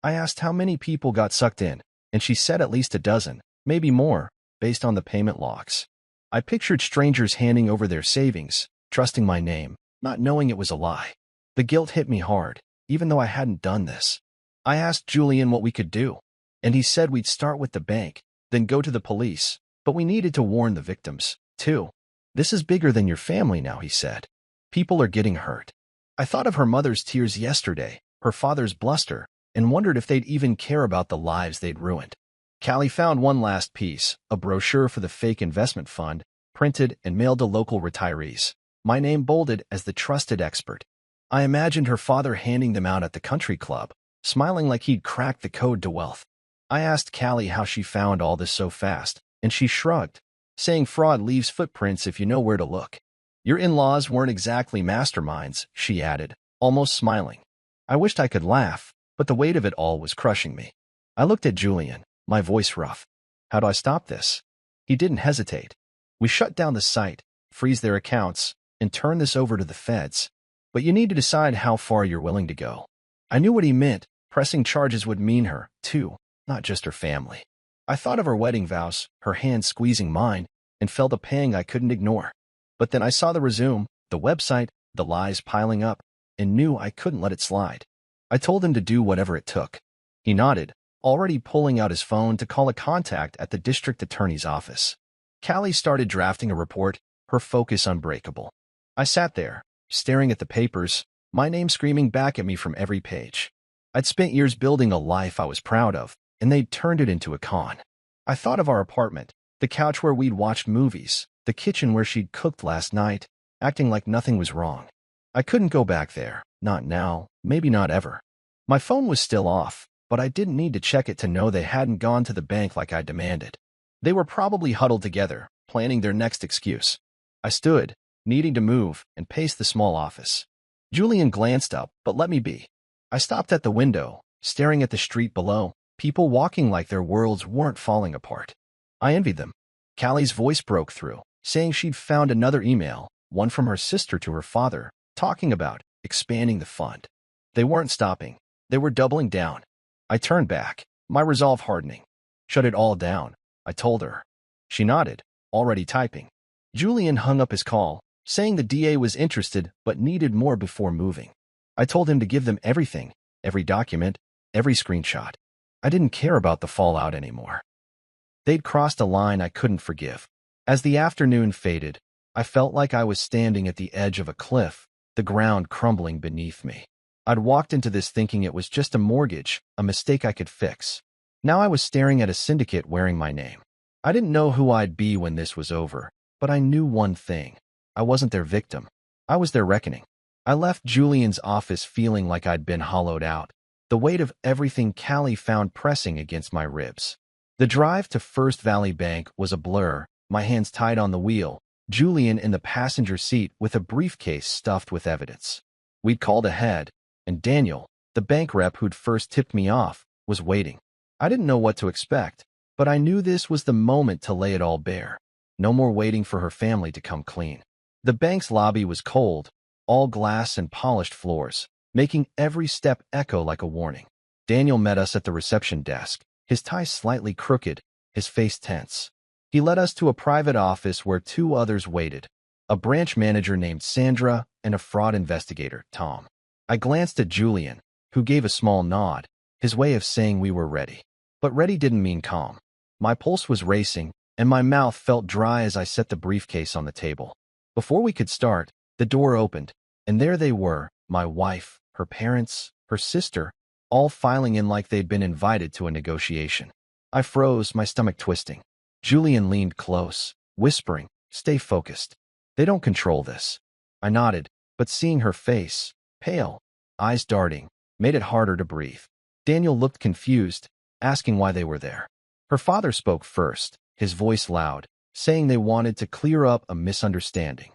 Speaker 1: I asked how many people got sucked in, and she said at least a dozen, maybe more, based on the payment logs. I pictured strangers handing over their savings, trusting my name, not knowing it was a lie. The guilt hit me hard, even though I hadn't done this. I asked Julian what we could do, and he said we'd start with the bank, then go to the police, but we needed to warn the victims, too. "This is bigger than your family now," he said. "People are getting hurt." I thought of her mother's tears yesterday, her father's bluster, and wondered if they'd even care about the lives they'd ruined. Callie found one last piece, a brochure for the fake investment fund, printed and mailed to local retirees. My name bolded as the trusted expert. I imagined her father handing them out at the country club, smiling like he'd cracked the code to wealth. I asked Callie how she found all this so fast, and she shrugged, saying fraud leaves footprints if you know where to look. "Your in-laws weren't exactly masterminds," she added, almost smiling. I wished I could laugh, but the weight of it all was crushing me. I looked at Julian, my voice rough. "How do I stop this?" He didn't hesitate. "We shut down the site, freeze their accounts, and turn this over to the feds. But you need to decide how far you're willing to go." I knew what he meant. Pressing charges would mean her, too, not just her family. I thought of her wedding vows, her hand squeezing mine, and felt a pang I couldn't ignore. But then I saw the resume, the website, the lies piling up, and knew I couldn't let it slide. I told him to do whatever it took. He nodded, already pulling out his phone to call a contact at the district attorney's office. Callie started drafting a report, her focus unbreakable. I sat there, staring at the papers, my name screaming back at me from every page. I'd spent years building a life I was proud of, and they'd turned it into a con. I thought of our apartment, the couch where we'd watched movies, the kitchen where she'd cooked last night, acting like nothing was wrong. I couldn't go back there, not now, maybe not ever. My phone was still off, but I didn't need to check it to know they hadn't gone to the bank like I demanded. They were probably huddled together, planning their next excuse. I stood, needing to move, and paced the small office. Julian glanced up, but let me be. I stopped at the window, staring at the street below, people walking like their worlds weren't falling apart. I envied them. Callie's voice broke through, saying she'd found another email, one from her sister to her father, talking about expanding the fund. They weren't stopping. They were doubling down. I turned back, my resolve hardening. "Shut it all down," I told her. She nodded, already typing. Julian hung up his call, saying the DA was interested but needed more before moving. I told him to give them everything, every document, every screenshot. I didn't care about the fallout anymore. They'd crossed a line I couldn't forgive. As the afternoon faded, I felt like I was standing at the edge of a cliff, the ground crumbling beneath me. I'd walked into this thinking it was just a mortgage, a mistake I could fix. Now I was staring at a syndicate wearing my name. I didn't know who I'd be when this was over, but I knew one thing. I wasn't their victim. I was their reckoning. I left Julian's office feeling like I'd been hollowed out, the weight of everything Callie found pressing against my ribs. The drive to First Valley Bank was a blur, my hands tied on the wheel, Julian in the passenger seat with a briefcase stuffed with evidence. We'd called ahead, and Daniel, the bank rep who'd first tipped me off, was waiting. I didn't know what to expect, but I knew this was the moment to lay it all bare. No more waiting for her family to come clean. The bank's lobby was cold, all glass and polished floors, making every step echo like a warning. Daniel met us at the reception desk, his tie slightly crooked, his face tense. He led us to a private office where two others waited, a branch manager named Sandra and a fraud investigator, Tom. I glanced at Julian, who gave a small nod, his way of saying we were ready. But ready didn't mean calm. My pulse was racing, and my mouth felt dry as I set the briefcase on the table. Before we could start, the door opened, and there they were, my wife, her parents, her sister, all filing in like they'd been invited to a negotiation. I froze, my stomach twisting. Julian leaned close, whispering, "Stay focused. They don't control this." I nodded, but seeing her face, pale, eyes darting, made it harder to breathe. Daniel looked confused, asking why they were there. Her father spoke first, his voice loud, saying they wanted to clear up a misunderstanding.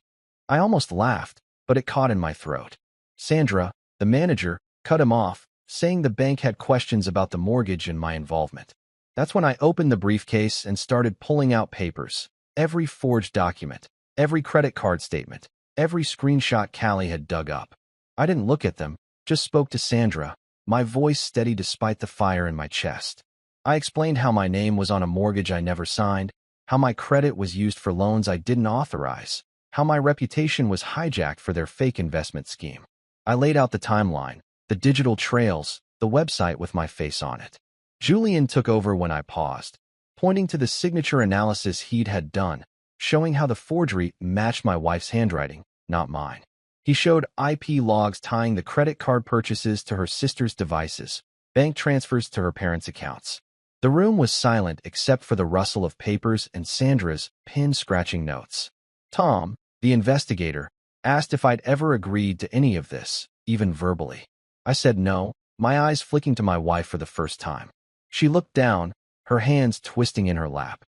Speaker 1: I almost laughed, but it caught in my throat. Sandra, the manager, cut him off, saying the bank had questions about the mortgage and my involvement. That's when I opened the briefcase and started pulling out papers. Every forged document, every credit card statement, every screenshot Callie had dug up. I didn't look at them, just spoke to Sandra, my voice steady despite the fire in my chest. I explained how my name was on a mortgage I never signed, how my credit was used for loans I didn't authorize, how my reputation was hijacked for their fake investment scheme. I laid out the timeline, the digital trails, the website with my face on it. Julian took over when I paused, pointing to the signature analysis he'd had done, showing how the forgery matched my wife's handwriting, not mine. He showed IP logs tying the credit card purchases to her sister's devices, bank transfers to her parents' accounts. The room was silent except for the rustle of papers and Sandra's pen-scratching notes. Tom, the investigator, asked if I'd ever agreed to any of this, even verbally. I said no, my eyes flicking to my wife for the first time. She looked down, her hands twisting in her lap.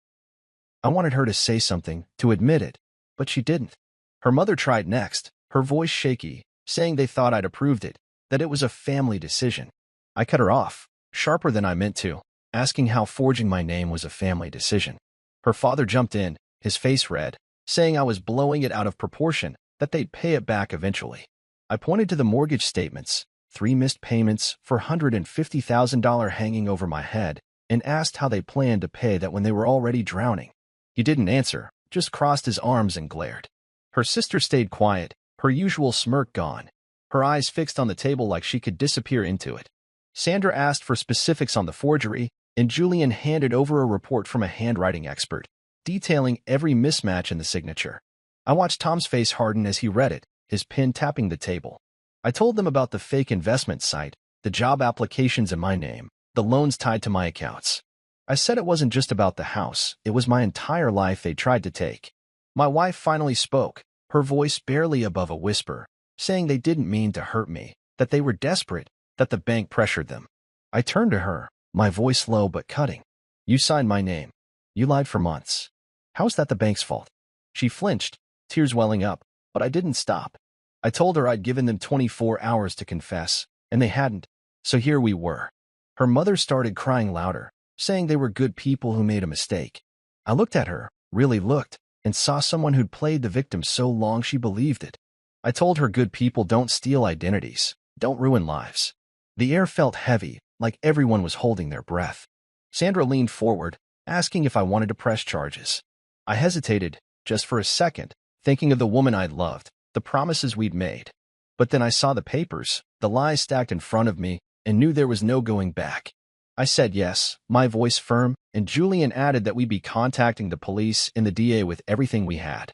Speaker 1: I wanted her to say something, to admit it, but she didn't. Her mother tried next, her voice shaky, saying they thought I'd approved it, that it was a family decision. I cut her off, sharper than I meant to, asking how forging my name was a family decision. Her father jumped in, his face red, saying I was blowing it out of proportion, that they'd pay it back eventually. I pointed to the mortgage statements, 3 missed payments for $150,000 hanging over my head, and asked how they planned to pay that when they were already drowning. He didn't answer, just crossed his arms and glared. Her sister stayed quiet, her usual smirk gone, her eyes fixed on the table like she could disappear into it. Sandra asked for specifics on the forgery, and Julian handed over a report from a handwriting expert, detailing every mismatch in the signature. I watched Tom's face harden as he read it, his pen tapping the table. I told them about the fake investment site, the job applications in my name, the loans tied to my accounts. I said it wasn't just about the house, it was my entire life they tried to take. My wife finally spoke, her voice barely above a whisper, saying they didn't mean to hurt me, that they were desperate, that the bank pressured them. I turned to her, my voice low but cutting. You signed my name. You lied for months. How's that the bank's fault? She flinched, tears welling up, but I didn't stop. I told her I'd given them 24 hours to confess, and they hadn't, so here we were. Her mother started crying louder, saying they were good people who made a mistake. I looked at her, really looked, and saw someone who'd played the victim so long she believed it. I told her good people don't steal identities, don't ruin lives. The air felt heavy, like everyone was holding their breath. Sandra leaned forward, asking if I wanted to press charges. I hesitated, just for a second, thinking of the woman I'd loved, the promises we'd made. But then I saw the papers, the lies stacked in front of me, and knew there was no going back. I said yes, my voice firm, and Julian added that we'd be contacting the police and the DA with everything we had.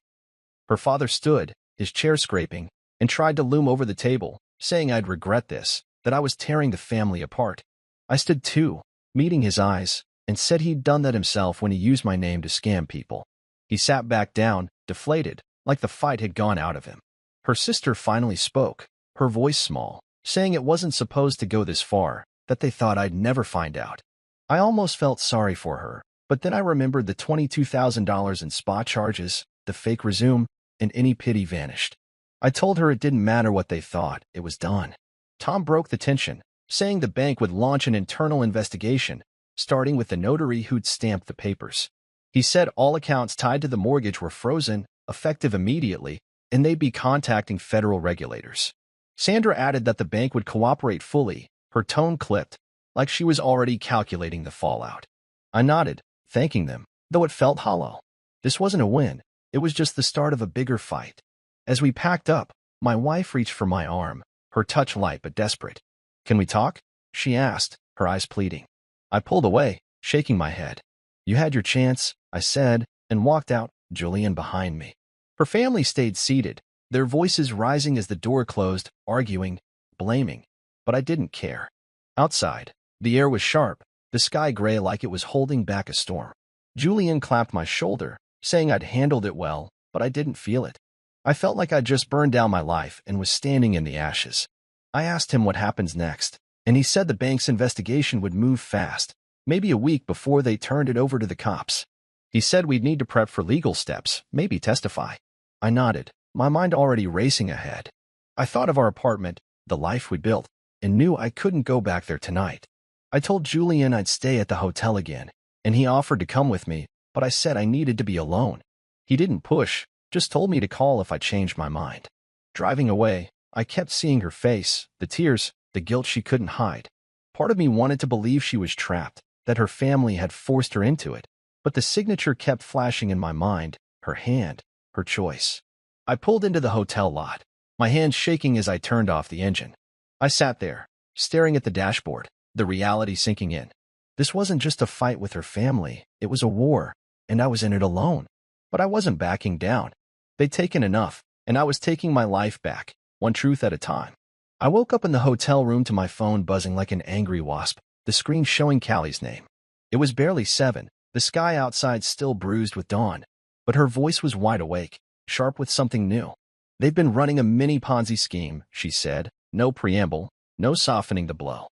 Speaker 1: Her father stood, his chair scraping, and tried to loom over the table, saying I'd regret this, that I was tearing the family apart. I stood too, meeting his eyes, and said he'd done that himself when he used my name to scam people. He sat back down, deflated, like the fight had gone out of him. Her sister finally spoke, her voice small, saying it wasn't supposed to go this far, that they thought I'd never find out. I almost felt sorry for her, but then I remembered the $22,000 in spa charges, the fake resume, and any pity vanished. I told her it didn't matter what they thought, it was done. Tom broke the tension, saying the bank would launch an internal investigation, starting with the notary who'd stamped the papers. He said all accounts tied to the mortgage were frozen, effective immediately, and they'd be contacting federal regulators. Sandra added that the bank would cooperate fully, her tone clipped, like she was already calculating the fallout. I nodded, thanking them, though it felt hollow. This wasn't a win, it was just the start of a bigger fight. As we packed up, my wife reached for my arm, her touch light but desperate. Can we talk? She asked, her eyes pleading. I pulled away, shaking my head. You had your chance, I said, and walked out, Julian behind me. Her family stayed seated, their voices rising as the door closed, arguing, blaming. But I didn't care. Outside, the air was sharp, the sky gray like it was holding back a storm. Julian clapped my shoulder, saying I'd handled it well, but I didn't feel it. I felt like I'd just burned down my life and was standing in the ashes. I asked him what happens next, and he said the bank's investigation would move fast, maybe a week before they turned it over to the cops. He said we'd need to prep for legal steps, maybe testify. I nodded, my mind already racing ahead. I thought of our apartment, the life we'd built, and knew I couldn't go back there tonight. I told Julian I'd stay at the hotel again, and he offered to come with me, but I said I needed to be alone. He didn't push, just told me to call if I changed my mind. Driving away, I kept seeing her face, the tears, the guilt she couldn't hide. Part of me wanted to believe she was trapped, that her family had forced her into it, but the signature kept flashing in my mind, her hand, her choice. I pulled into the hotel lot, my hands shaking as I turned off the engine. I sat there, staring at the dashboard, the reality sinking in. This wasn't just a fight with her family, it was a war, and I was in it alone. But I wasn't backing down. They'd taken enough, and I was taking my life back, one truth at a time. I woke up in the hotel room to my phone buzzing like an angry wasp, the screen showing Callie's name. It was barely 7, the sky outside still bruised with dawn, but her voice was wide awake, sharp with something new. They've been running a mini Ponzi scheme, she said, no preamble, no softening the blow.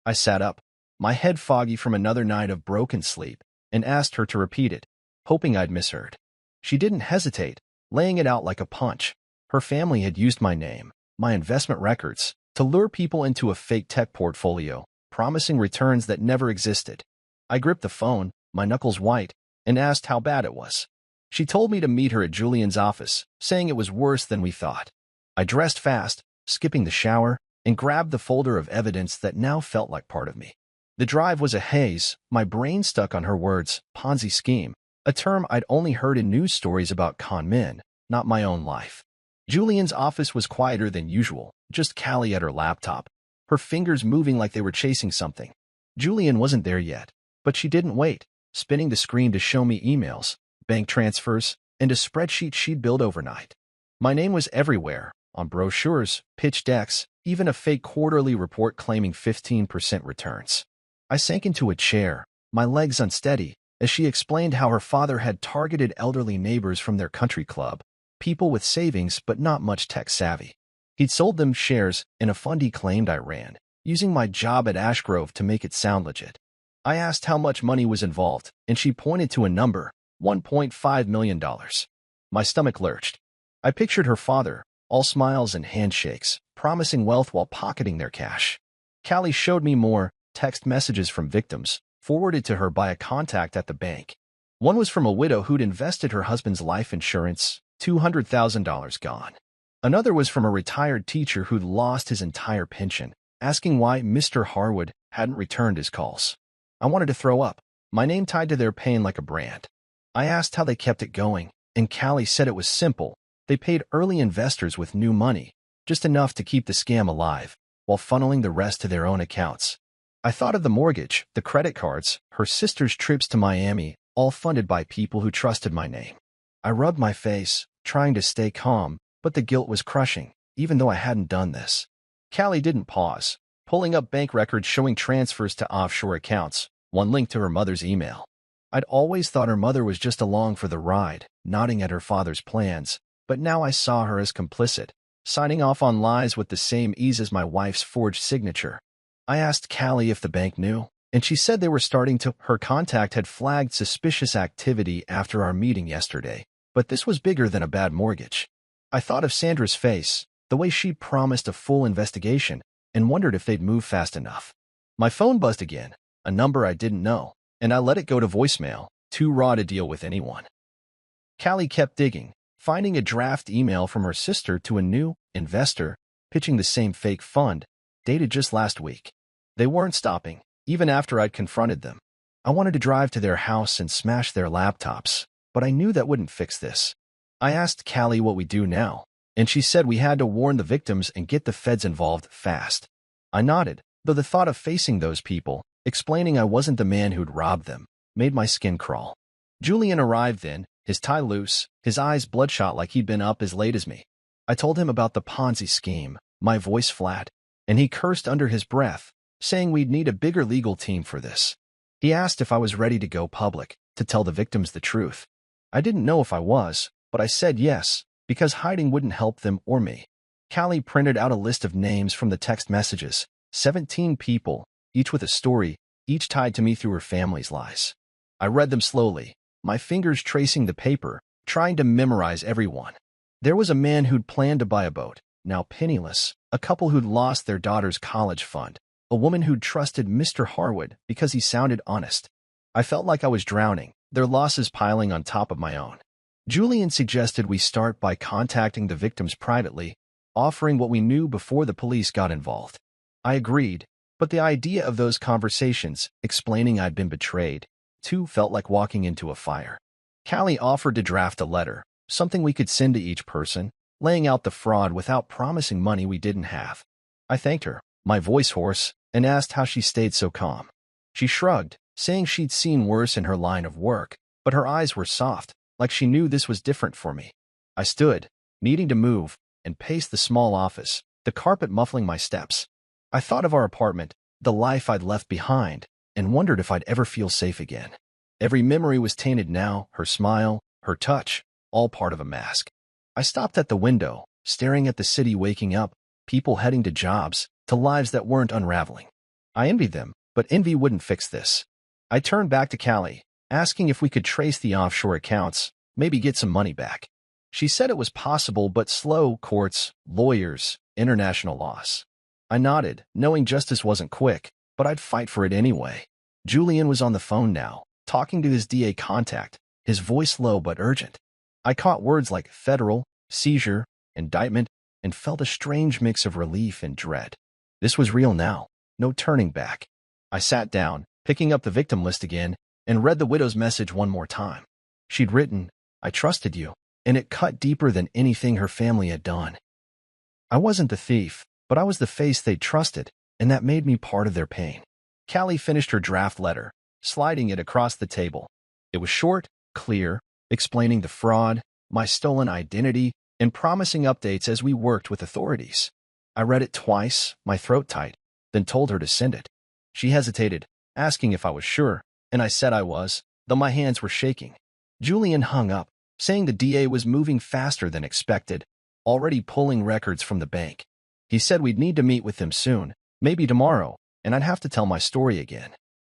Speaker 1: I sat up, my head foggy from another night of broken sleep, and asked her to repeat it, hoping I'd misheard. She didn't hesitate, laying it out like a punch. Her family had used my name, my investment records, to lure people into a fake tech portfolio, promising returns that never existed. I gripped the phone, my knuckles white, and asked how bad it was. She told me to meet her at Julian's office, saying it was worse than we thought. I dressed fast, skipping the shower, and grabbed the folder of evidence that now felt like part of me. The drive was a haze, my brain stuck on her words, Ponzi scheme, a term I'd only heard in news stories about con men, not my own life. Julian's office was quieter than usual, just Callie at her laptop, her fingers moving like they were chasing something. Julian wasn't there yet, but she didn't wait, spinning the screen to show me emails, bank transfers, and a spreadsheet she'd built overnight. My name was everywhere, on brochures, pitch decks, even a fake quarterly report claiming 15% returns. I sank into a chair, my legs unsteady, as she explained how her father had targeted elderly neighbors from their country club, people with savings but not much tech savvy. He'd sold them shares in a fund he claimed I ran, using my job at Ashgrove to make it sound legit. I asked how much money was involved, and she pointed to a number, $1.5 million. My stomach lurched. I pictured her father, all smiles and handshakes, promising wealth while pocketing their cash. Callie showed me more text messages from victims, forwarded to her by a contact at the bank. One was from a widow who'd invested her husband's life insurance, $200,000 gone. Another was from a retired teacher who'd lost his entire pension, asking why Mr. Harwood hadn't returned his calls. I wanted to throw up, my name tied to their pain like a brand. I asked how they kept it going, and Callie said it was simple. They paid early investors with new money, just enough to keep the scam alive, while funneling the rest to their own accounts. I thought of the mortgage, the credit cards, her sister's trips to Miami, all funded by people who trusted my name. I rubbed my face, trying to stay calm, but the guilt was crushing, even though I hadn't done this. Callie didn't pause, pulling up bank records showing transfers to offshore accounts, one linked to her mother's email. I'd always thought her mother was just along for the ride, nodding at her father's plans, but now I saw her as complicit, signing off on lies with the same ease as my wife's forged signature. I asked Callie if the bank knew, and she said they were starting to. Her contact had flagged suspicious activity after our meeting yesterday, but this was bigger than a bad mortgage. I thought of Sandra's face, the way she promised a full investigation, and wondered if they'd move fast enough. My phone buzzed again, a number I didn't know, and I let it go to voicemail, too raw to deal with anyone. Callie kept digging, finding a draft email from her sister to a new investor, pitching the same fake fund, dated just last week. They weren't stopping, even after I'd confronted them. I wanted to drive to their house and smash their laptops, but I knew that wouldn't fix this. I asked Callie what we do now, and she said we had to warn the victims and get the feds involved fast. I nodded, though the thought of facing those people, explaining I wasn't the man who'd robbed them, made my skin crawl. Julian arrived then, his tie loose, his eyes bloodshot like he'd been up as late as me. I told him about the Ponzi scheme, my voice flat, and he cursed under his breath, saying we'd need a bigger legal team for this. He asked if I was ready to go public, to tell the victims the truth. I didn't know if I was, but I said yes, because hiding wouldn't help them or me. Callie printed out a list of names from the text messages, 17 people, each with a story, each tied to me through her family's lies. I read them slowly, my fingers tracing the paper, trying to memorize everyone. There was a man who'd planned to buy a boat, now penniless, a couple who'd lost their daughter's college fund, a woman who'd trusted Mr. Harwood because he sounded honest. I felt like I was drowning, their losses piling on top of my own. Julian suggested we start by contacting the victims privately, offering what we knew before the police got involved. I agreed, but the idea of those conversations, explaining I'd been betrayed, too, felt like walking into a fire. Callie offered to draft a letter, something we could send to each person, laying out the fraud without promising money we didn't have. I thanked her, my voice hoarse, and asked how she stayed so calm. She shrugged, saying she'd seen worse in her line of work, but her eyes were soft, like she knew this was different for me. I stood, needing to move, and paced the small office, the carpet muffling my steps. I thought of our apartment, the life I'd left behind, and wondered if I'd ever feel safe again. Every memory was tainted now, her smile, her touch, all part of a mask. I stopped at the window, staring at the city waking up, people heading to jobs, to lives that weren't unraveling. I envied them, but envy wouldn't fix this. I turned back to Callie, asking if we could trace the offshore accounts, maybe get some money back. She said it was possible, but slow: courts, lawyers, international laws. I nodded, knowing justice wasn't quick, but I'd fight for it anyway. Julian was on the phone now, talking to his DA contact, his voice low but urgent. I caught words like federal, seizure, indictment, and felt a strange mix of relief and dread. This was real now, no turning back. I sat down, picking up the victim list again, and read the widow's message one more time. She'd written, "I trusted you," and it cut deeper than anything her family had done. I wasn't the thief, but I was the face they'd trusted, and that made me part of their pain. Callie finished her draft letter, sliding it across the table. It was short, clear, explaining the fraud, my stolen identity, and promising updates as we worked with authorities. I read it twice, my throat tight, then told her to send it. She hesitated, asking if I was sure, and I said I was, though my hands were shaking. Julian hung up, saying the DA was moving faster than expected, already pulling records from the bank. He said we'd need to meet with them soon, maybe tomorrow, and I'd have to tell my story again.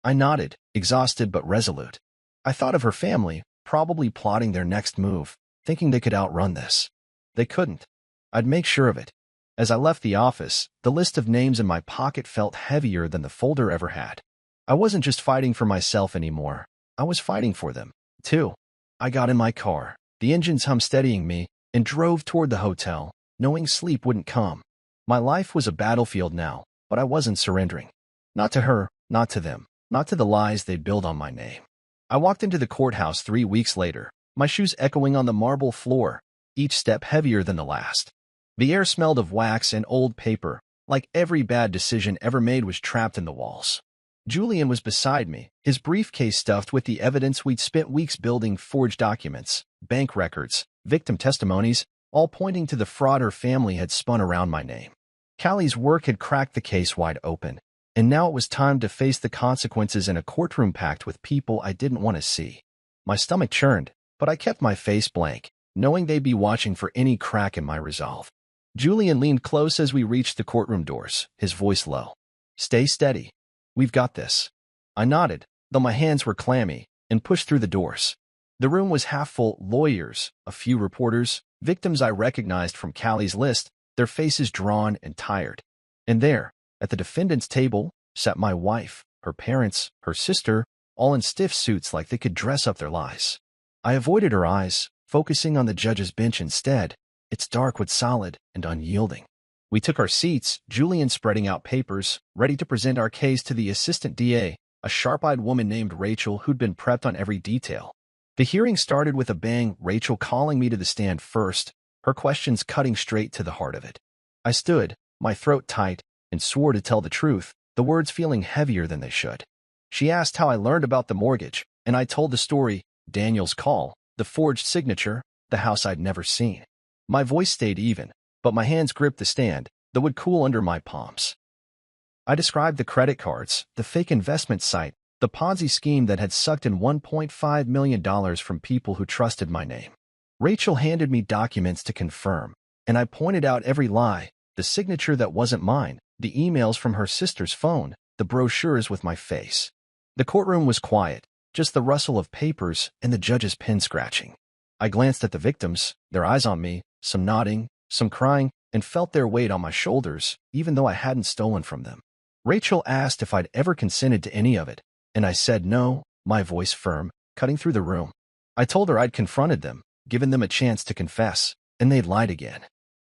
Speaker 1: I nodded, exhausted but resolute. I thought of her family, probably plotting their next move, thinking they could outrun this. They couldn't. I'd make sure of it. As I left the office, the list of names in my pocket felt heavier than the folder ever had. I wasn't just fighting for myself anymore. I was fighting for them, too. I got in my car, the engine's hum steadying me, and drove toward the hotel, knowing sleep wouldn't come. My life was a battlefield now, but I wasn't surrendering. Not to her, not to them, not to the lies they'd built on my name. I walked into the courthouse 3 weeks later, my shoes echoing on the marble floor, each step heavier than the last. The air smelled of wax and old paper, like every bad decision ever made was trapped in the walls. Julian was beside me, his briefcase stuffed with the evidence we'd spent weeks building: forged documents, bank records, victim testimonies, all pointing to the fraud her family had spun around my name. Callie's work had cracked the case wide open, and now it was time to face the consequences in a courtroom packed with people I didn't want to see. My stomach churned, but I kept my face blank, knowing they'd be watching for any crack in my resolve. Julian leaned close as we reached the courtroom doors, his voice low. "Stay steady. We've got this." I nodded, though my hands were clammy, and pushed through the doors. The room was half full: lawyers, a few reporters, victims I recognized from Callie's list, their faces drawn and tired. And there, at the defendant's table, sat my wife, her parents, her sister, all in stiff suits like they could dress up their lies. I avoided her eyes, focusing on the judge's bench instead, its dark but solid and unyielding. We took our seats, Julian spreading out papers, ready to present our case to the assistant DA, a sharp-eyed woman named Rachel who'd been prepped on every detail. The hearing started with a bang, Rachel calling me to the stand first, her questions cutting straight to the heart of it. I stood, my throat tight, and swore to tell the truth, the words feeling heavier than they should. She asked how I learned about the mortgage, and I told the story: Daniel's call, the forged signature, the house I'd never seen. My voice stayed even, but my hands gripped the stand, that would cool under my palms. I described the credit cards, the fake investment site, the Ponzi scheme that had sucked in $1.5 million from people who trusted my name. Rachel handed me documents to confirm, and I pointed out every lie: the signature that wasn't mine, the emails from her sister's phone, the brochures with my face. The courtroom was quiet, just the rustle of papers and the judge's pen scratching. I glanced at the victims, their eyes on me, some nodding, some crying, and felt their weight on my shoulders, even though I hadn't stolen from them. Rachel asked if I'd ever consented to any of it, and I said no, my voice firm, cutting through the room. I told her I'd confronted them, given them a chance to confess, and they'd lied again.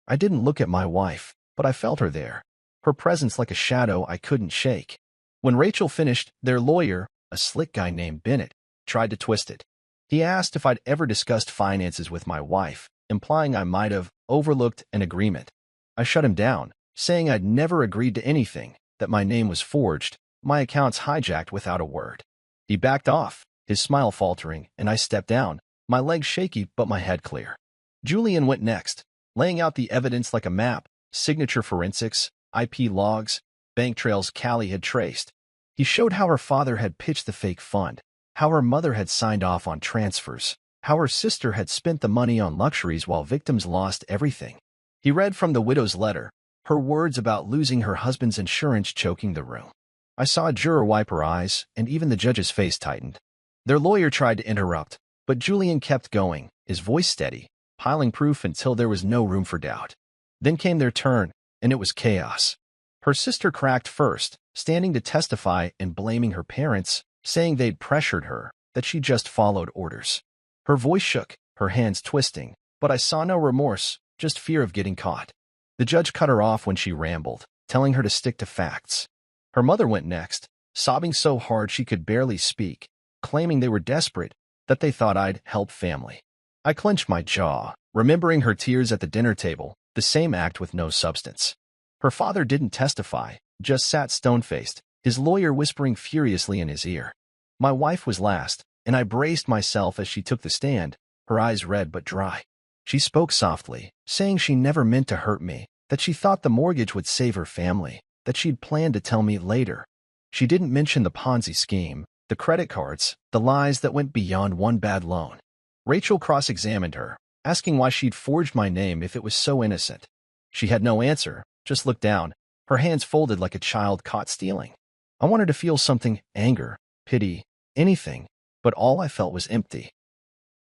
Speaker 1: I didn't look at my wife, but I felt her there, her presence like a shadow I couldn't shake. When Rachel finished, their lawyer, a slick guy named Bennett, tried to twist it. He asked if I'd ever discussed finances with my wife, implying I might have overlooked an agreement. I shut him down, saying I'd never agreed to anything, that my name was forged, my accounts hijacked without a word. He backed off, his smile faltering, and I stepped down, my legs shaky but my head clear. Julian went next, laying out the evidence like a map, signature forensics, IP logs, bank trails Callie had traced. He showed how her father had pitched the fake fund, how her mother had signed off on transfers, how her sister had spent the money on luxuries while victims lost everything. He read from the widow's letter, her words about losing her husband's insurance choking the room. I saw a juror wipe her eyes, and even the judge's face tightened. Their lawyer tried to interrupt, but Julian kept going, his voice steady, piling proof until there was no room for doubt. Then came their turn, and it was chaos. Her sister cracked first, standing to testify and blaming her parents, saying they'd pressured her, that she just followed orders. Her voice shook, her hands twisting, but I saw no remorse, just fear of getting caught. The judge cut her off when she rambled, telling her to stick to facts. Her mother went next, sobbing so hard she could barely speak, claiming they were desperate, that they thought I'd help family. I clenched my jaw, remembering her tears at the dinner table, the same act with no substance. Her father didn't testify, just sat stone-faced, his lawyer whispering furiously in his ear. My wife was last, and I braced myself as she took the stand, her eyes red but dry. She spoke softly, saying she never meant to hurt me, that she thought the mortgage would save her family, that she'd planned to tell me later. She didn't mention the Ponzi scheme, the credit cards, the lies that went beyond one bad loan. Rachel cross-examined her, asking why she'd forged my name if it was so innocent. She had no answer, just looked down, her hands folded like a child caught stealing. I wanted to feel something, anger, pity, anything, but all I felt was empty.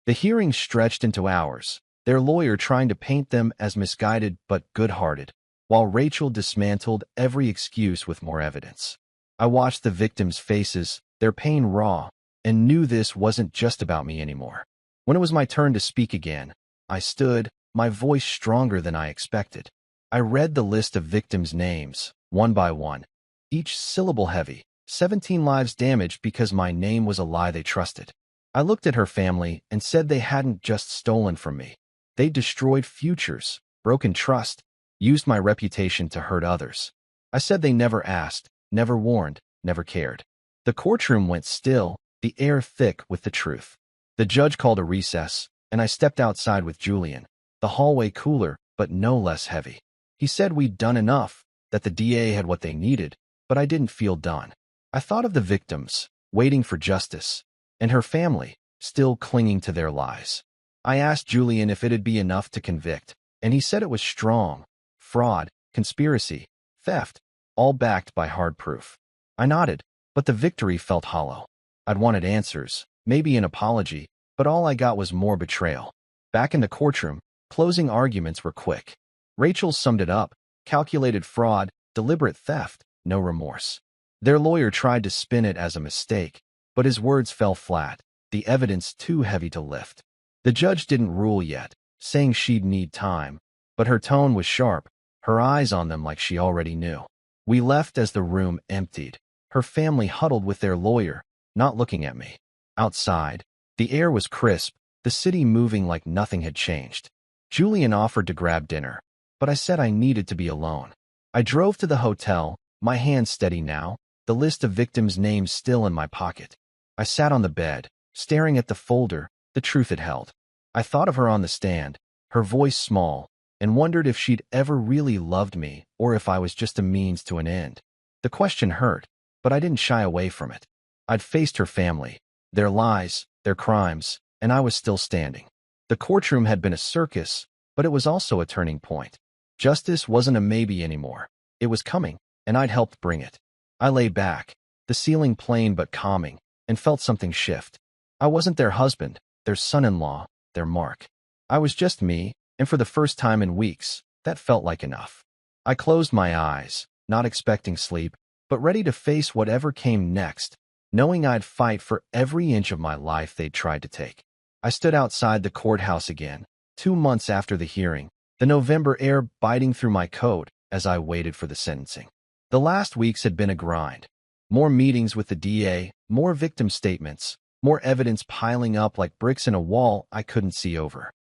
Speaker 1: The hearing stretched into hours, their lawyer trying to paint them as misguided but good-hearted, while Rachel dismantled every excuse with more evidence. I watched the victims' faces, their pain raw, and knew this wasn't just about me anymore. When it was my turn to speak again, I stood, my voice stronger than I expected. I read the list of victims' names, one by one, each syllable heavy, 17 lives damaged because my name was a lie they trusted. I looked at her family and said they hadn't just stolen from me. They destroyed futures, broken trust, used my reputation to hurt others. I said they never asked, never warned, never cared. The courtroom went still, the air thick with the truth. The judge called a recess, and I stepped outside with Julian, the hallway cooler, but no less heavy. He said we'd done enough, that the DA had what they needed, but I didn't feel done. I thought of the victims, waiting for justice, and her family, still clinging to their lies. I asked Julian if it'd be enough to convict, and he said it was strong. Fraud, conspiracy, theft, all backed by hard proof. I nodded, but the victory felt hollow. I'd wanted answers, maybe an apology, but all I got was more betrayal. Back in the courtroom, closing arguments were quick. Rachel summed it up, calculated fraud, deliberate theft, no remorse. Their lawyer tried to spin it as a mistake, but his words fell flat, the evidence too heavy to lift. The judge didn't rule yet, saying she'd need time, but her tone was sharp, her eyes on them like she already knew. We left as the room emptied, her family huddled with their lawyer, not looking at me. Outside, the air was crisp, the city moving like nothing had changed. Julian offered to grab dinner, but I said I needed to be alone. I drove to the hotel, my hands steady now, the list of victims' names still in my pocket. I sat on the bed, staring at the folder the truth had held. I thought of her on the stand, her voice small, and wondered if she'd ever really loved me or if I was just a means to an end. The question hurt, but I didn't shy away from it. I'd faced her family, their lies, their crimes, and I was still standing. The courtroom had been a circus, but it was also a turning point. Justice wasn't a maybe anymore. It was coming, and I'd helped bring it. I lay back, the ceiling plain but calming, and felt something shift. I wasn't their husband, their son-in-law, their Mark. I was just me, and for the first time in weeks, that felt like enough. I closed my eyes, not expecting sleep, but ready to face whatever came next, knowing I'd fight for every inch of my life they'd tried to take. I stood outside the courthouse again, 2 months after the hearing, the November air biting through my coat as I waited for the sentencing. The last weeks had been a grind. More meetings with the DA, more victim statements, more evidence piling up like bricks in a wall I couldn't see over.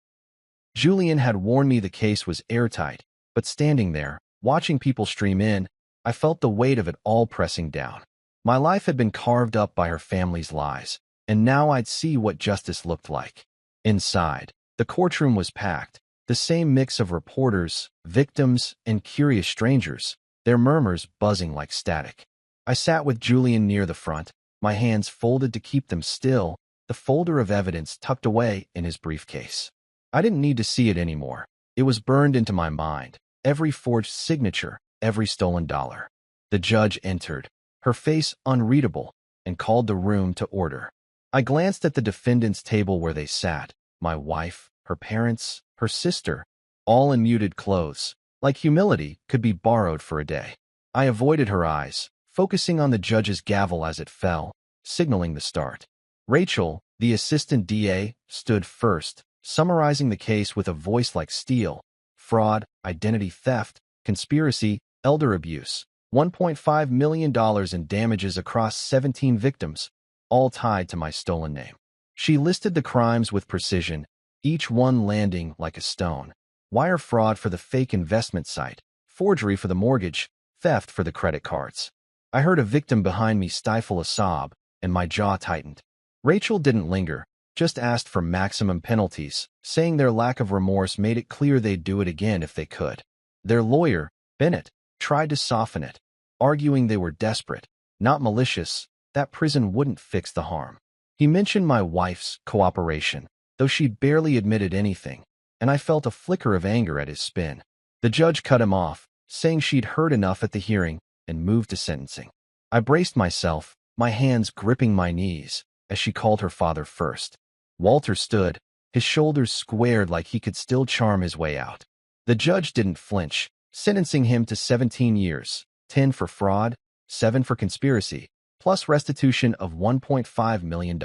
Speaker 1: Julian had warned me the case was airtight, but standing there, watching people stream in, I felt the weight of it all pressing down. My life had been carved up by her family's lies, and now I'd see what justice looked like. Inside, the courtroom was packed, the same mix of reporters, victims, and curious strangers, their murmurs buzzing like static. I sat with Julian near the front, my hands folded to keep them still, the folder of evidence tucked away in his briefcase. I didn't need to see it anymore. It was burned into my mind, every forged signature, every stolen dollar. The judge entered, her face unreadable, and called the room to order. I glanced at the defendant's table where they sat, my wife, her parents, her sister, all in muted clothes, like humility could be borrowed for a day. I avoided her eyes, focusing on the judge's gavel as it fell, signaling the start. Rachel, the assistant DA, stood first, summarizing the case with a voice like steel: fraud, identity theft, conspiracy, elder abuse, $1.5 million in damages across 17 victims, all tied to my stolen name. She listed the crimes with precision, each one landing like a stone. Wire fraud for the fake investment site, forgery for the mortgage, theft for the credit cards. I heard a victim behind me stifle a sob, and my jaw tightened. Rachel didn't linger, just asked for maximum penalties, saying their lack of remorse made it clear they'd do it again if they could. Their lawyer, Bennett, tried to soften it, arguing they were desperate, not malicious, that prison wouldn't fix the harm. He mentioned my wife's cooperation, though she'd barely admitted anything, and I felt a flicker of anger at his spin. The judge cut him off, saying she'd heard enough at the hearing, and moved to sentencing. I braced myself, my hands gripping my knees, as she called her father first. Walter stood, his shoulders squared like he could still charm his way out. The judge didn't flinch, sentencing him to 17 years, 10 for fraud, 7 for conspiracy, plus restitution of $1.5 million.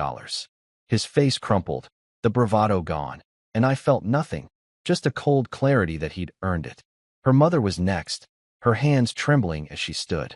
Speaker 1: His face crumpled, the bravado gone, and I felt nothing, just a cold clarity that he'd earned it. Her mother was next, her hands trembling as she stood.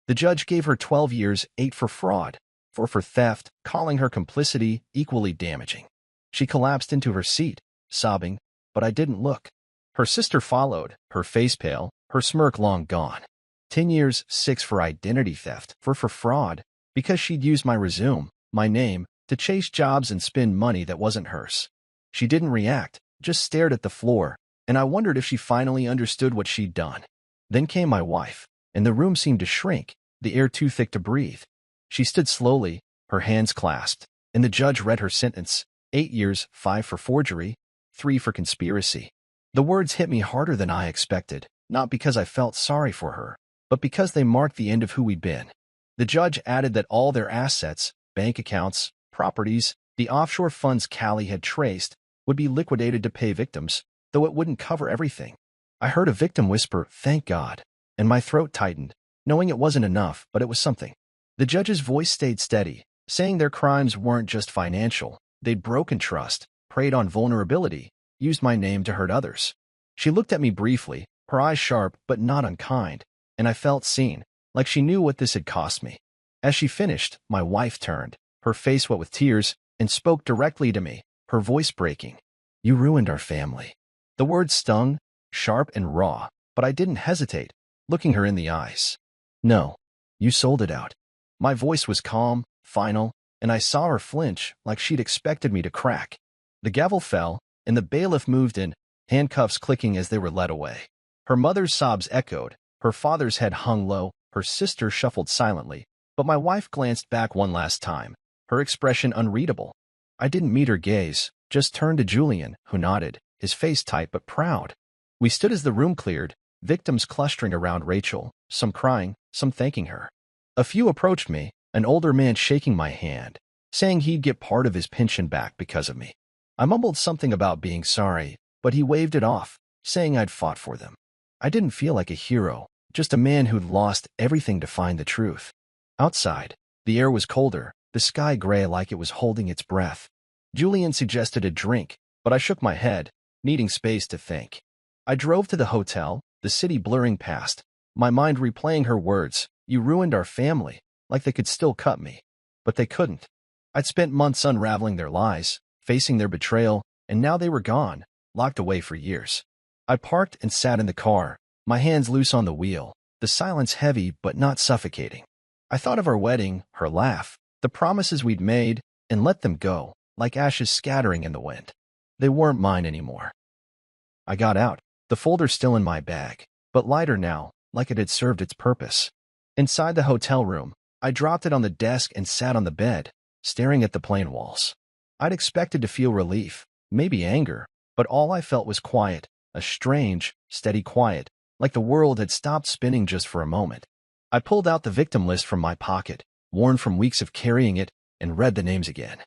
Speaker 1: The judge gave her 12 years, 8 for fraud, 4 for theft, calling her complicity equally damaging. She collapsed into her seat, sobbing, but I didn't look. Her sister followed, her face pale, her smirk long gone. 10 years, 6 for identity theft, 4 for fraud, because she'd used my resume, my name, to chase jobs and spend money that wasn't hers. She didn't react, just stared at the floor, and I wondered if she finally understood what she'd done. Then came my wife, and the room seemed to shrink, the air too thick to breathe. She stood slowly, her hands clasped, and the judge read her sentence: 8 years, 5 for forgery, 3 for conspiracy. The words hit me harder than I expected, not because I felt sorry for her, but because they marked the end of who we'd been. The judge added that all their assets, bank accounts, properties, the offshore funds Callie had traced, would be liquidated to pay victims, though it wouldn't cover everything. I heard a victim whisper, "Thank God," and my throat tightened, knowing it wasn't enough, but it was something. The judge's voice stayed steady, saying their crimes weren't just financial. They'd broken trust, preyed on vulnerability, used my name to hurt others. She looked at me briefly, her eyes sharp but not unkind, and I felt seen, like she knew what this had cost me. As she finished, my wife turned, her face wet with tears, and spoke directly to me, her voice breaking. "You ruined our family." The words stung, sharp and raw, but I didn't hesitate, looking her in the eyes. "No, you sold it out." My voice was calm, final, and I saw her flinch like she'd expected me to crack. The gavel fell, and the bailiff moved in, handcuffs clicking as they were led away. Her mother's sobs echoed, her father's head hung low, her sister shuffled silently, but my wife glanced back one last time, her expression unreadable. I didn't meet her gaze, just turned to Julian, who nodded, his face tight but proud. We stood as the room cleared, victims clustering around Rachel, some crying, some thanking her. A few approached me, an older man shaking my hand, saying he'd get part of his pension back because of me. I mumbled something about being sorry, but he waved it off, saying I'd fought for them. I didn't feel like a hero, just a man who'd lost everything to find the truth. Outside, the air was colder, the sky gray like it was holding its breath. Julian suggested a drink, but I shook my head, needing space to think. I drove to the hotel, the city blurring past, my mind replaying her words, "You ruined our family," like they could still cut me. But they couldn't. I'd spent months unraveling their lies, facing their betrayal, and now they were gone, locked away for years. I parked and sat in the car, my hands loose on the wheel, the silence heavy but not suffocating. I thought of our wedding, her laugh, the promises we'd made, and let them go, like ashes scattering in the wind. They weren't mine anymore. I got out, the folder still in my bag, but lighter now, like it had served its purpose. Inside the hotel room, I dropped it on the desk and sat on the bed, staring at the plain walls. I'd expected to feel relief, maybe anger, but all I felt was quiet, a strange, steady quiet, like the world had stopped spinning just for a moment. I pulled out the victim list from my pocket, worn from weeks of carrying it, and read the names again.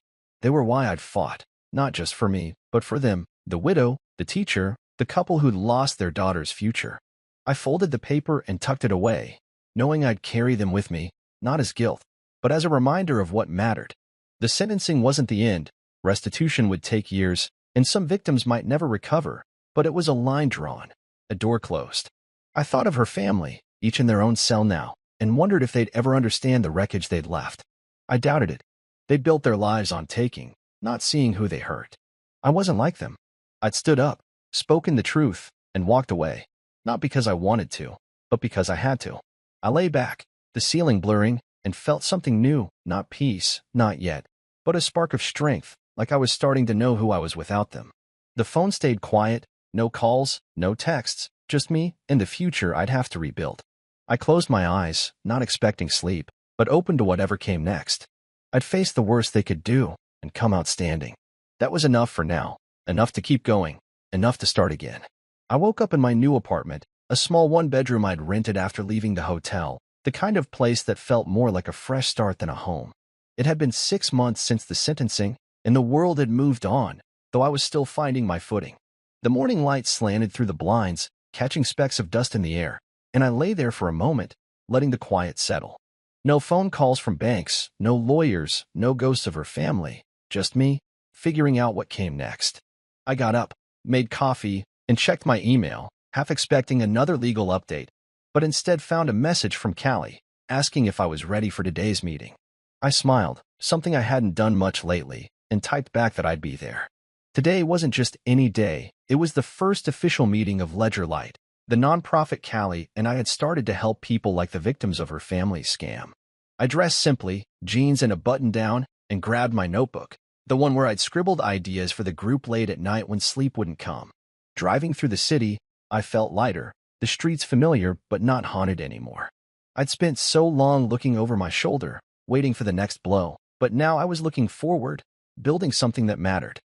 Speaker 1: They were why I'd fought, not just for me, but for them, the widow, the teacher, the couple who'd lost their daughter's future. I folded the paper and tucked it away, knowing I'd carry them with me, not as guilt, but as a reminder of what mattered. The sentencing wasn't the end, restitution would take years, and some victims might never recover, but it was a line drawn, a door closed. I thought of her family, each in their own cell now, and wondered if they'd ever understand the wreckage they'd left. I doubted it. They'd built their lives on taking, not seeing who they hurt. I wasn't like them. I'd stood up, spoken the truth, and walked away, not because I wanted to, but because I had to. I lay back, the ceiling blurring, and felt something new, not peace, not yet, but a spark of strength, like I was starting to know who I was without them. The phone stayed quiet, no calls, no texts, just me and the future I'd have to rebuild. I closed my eyes, not expecting sleep, but open to whatever came next. I'd face the worst they could do and come out standing. That was enough for now, enough to keep going, enough to start again. I woke up in my new apartment, a small one-bedroom I'd rented after leaving the hotel, the kind of place that felt more like a fresh start than a home. It had been 6 months since the sentencing, and the world had moved on, though I was still finding my footing. The morning light slanted through the blinds, catching specks of dust in the air, and I lay there for a moment, letting the quiet settle. No phone calls from banks, no lawyers, no ghosts of her family, just me, figuring out what came next. I got up, made coffee, and checked my email, half expecting another legal update, but instead found a message from Callie, asking if I was ready for today's meeting. I smiled, something I hadn't done much lately, and typed back that I'd be there. Today wasn't just any day, it was the first official meeting of Ledger Light, the nonprofit Callie and I had started to help people like the victims of her family's scam. I dressed simply, jeans and a button-down, and grabbed my notebook, the one where I'd scribbled ideas for the group late at night when sleep wouldn't come. Driving through the city, I felt lighter, the streets familiar but not haunted anymore. I'd spent so long looking over my shoulder, waiting for the next blow, but now I was looking forward, building something that mattered.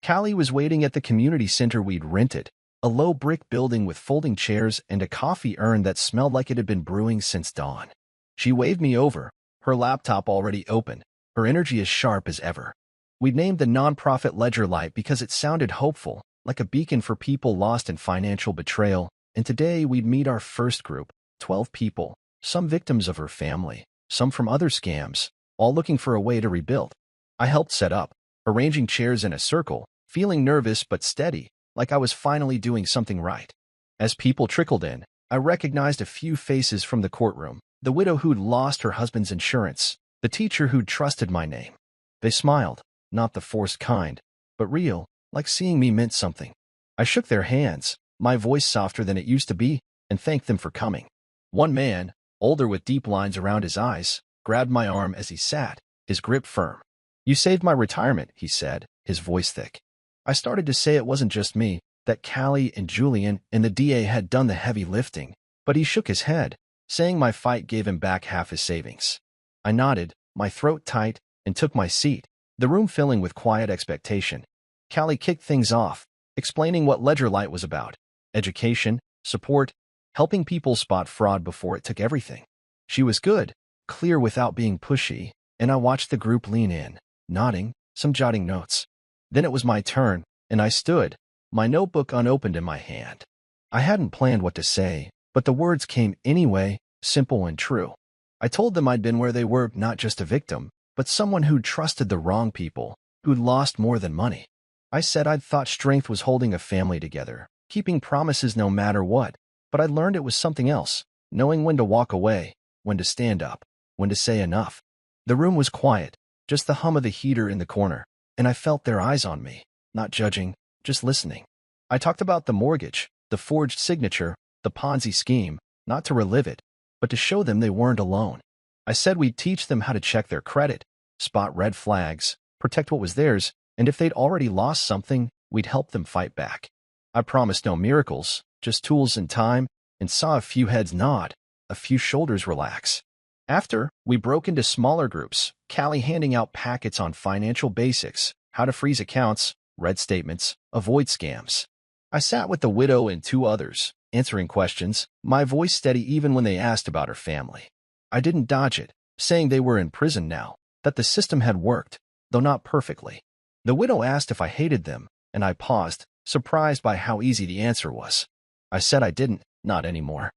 Speaker 1: Callie was waiting at the community center we'd rented, a low brick building with folding chairs and a coffee urn that smelled like it had been brewing since dawn. She waved me over, her laptop already open, her energy as sharp as ever. We'd named the nonprofit Ledger Light because it sounded hopeful, like a beacon for people lost in financial betrayal, and today we'd meet our first group, 12 people, some victims of her family, some from other scams, all looking for a way to rebuild. I helped set up, arranging chairs in a circle, feeling nervous but steady, like I was finally doing something right. As people trickled in, I recognized a few faces from the courtroom, the widow who'd lost her husband's insurance, the teacher who'd trusted my name. They smiled, not the forced kind, but real, like seeing me meant something. I shook their hands, my voice softer than it used to be, and thanked them for coming. One man, older with deep lines around his eyes, grabbed my arm as he sat, his grip firm. "You saved my retirement," he said, his voice thick. I started to say it wasn't just me, that Callie and Julian and the DA had done the heavy lifting, but he shook his head, saying my fight gave him back half his savings. I nodded, my throat tight, and took my seat, the room filling with quiet expectation. Callie kicked things off, explaining what Ledger Light was about: education, support, helping people spot fraud before it took everything. She was good, clear without being pushy, and I watched the group lean in, nodding, some jotting notes. Then it was my turn, and I stood, my notebook unopened in my hand. I hadn't planned what to say, but the words came anyway, simple and true. I told them I'd been where they were, not just a victim, but someone who'd trusted the wrong people, who'd lost more than money. I said I'd thought strength was holding a family together, keeping promises no matter what, but I'd learned it was something else, knowing when to walk away, when to stand up, when to say enough. The room was quiet, just the hum of the heater in the corner, and I felt their eyes on me, not judging, just listening. I talked about the mortgage, the forged signature, the Ponzi scheme, not to relive it, but to show them they weren't alone. I said we'd teach them how to check their credit, spot red flags, protect what was theirs, and if they'd already lost something, we'd help them fight back. I promised no miracles, just tools and time, and saw a few heads nod, a few shoulders relax. After, we broke into smaller groups, Callie handing out packets on financial basics, how to freeze accounts, read statements, avoid scams. I sat with the widow and two others, answering questions, my voice steady even when they asked about her family. I didn't dodge it, saying they were in prison now, that the system had worked, though not perfectly. The widow asked if I hated them, and I paused, surprised by how easy the answer was. I said I didn't, not anymore.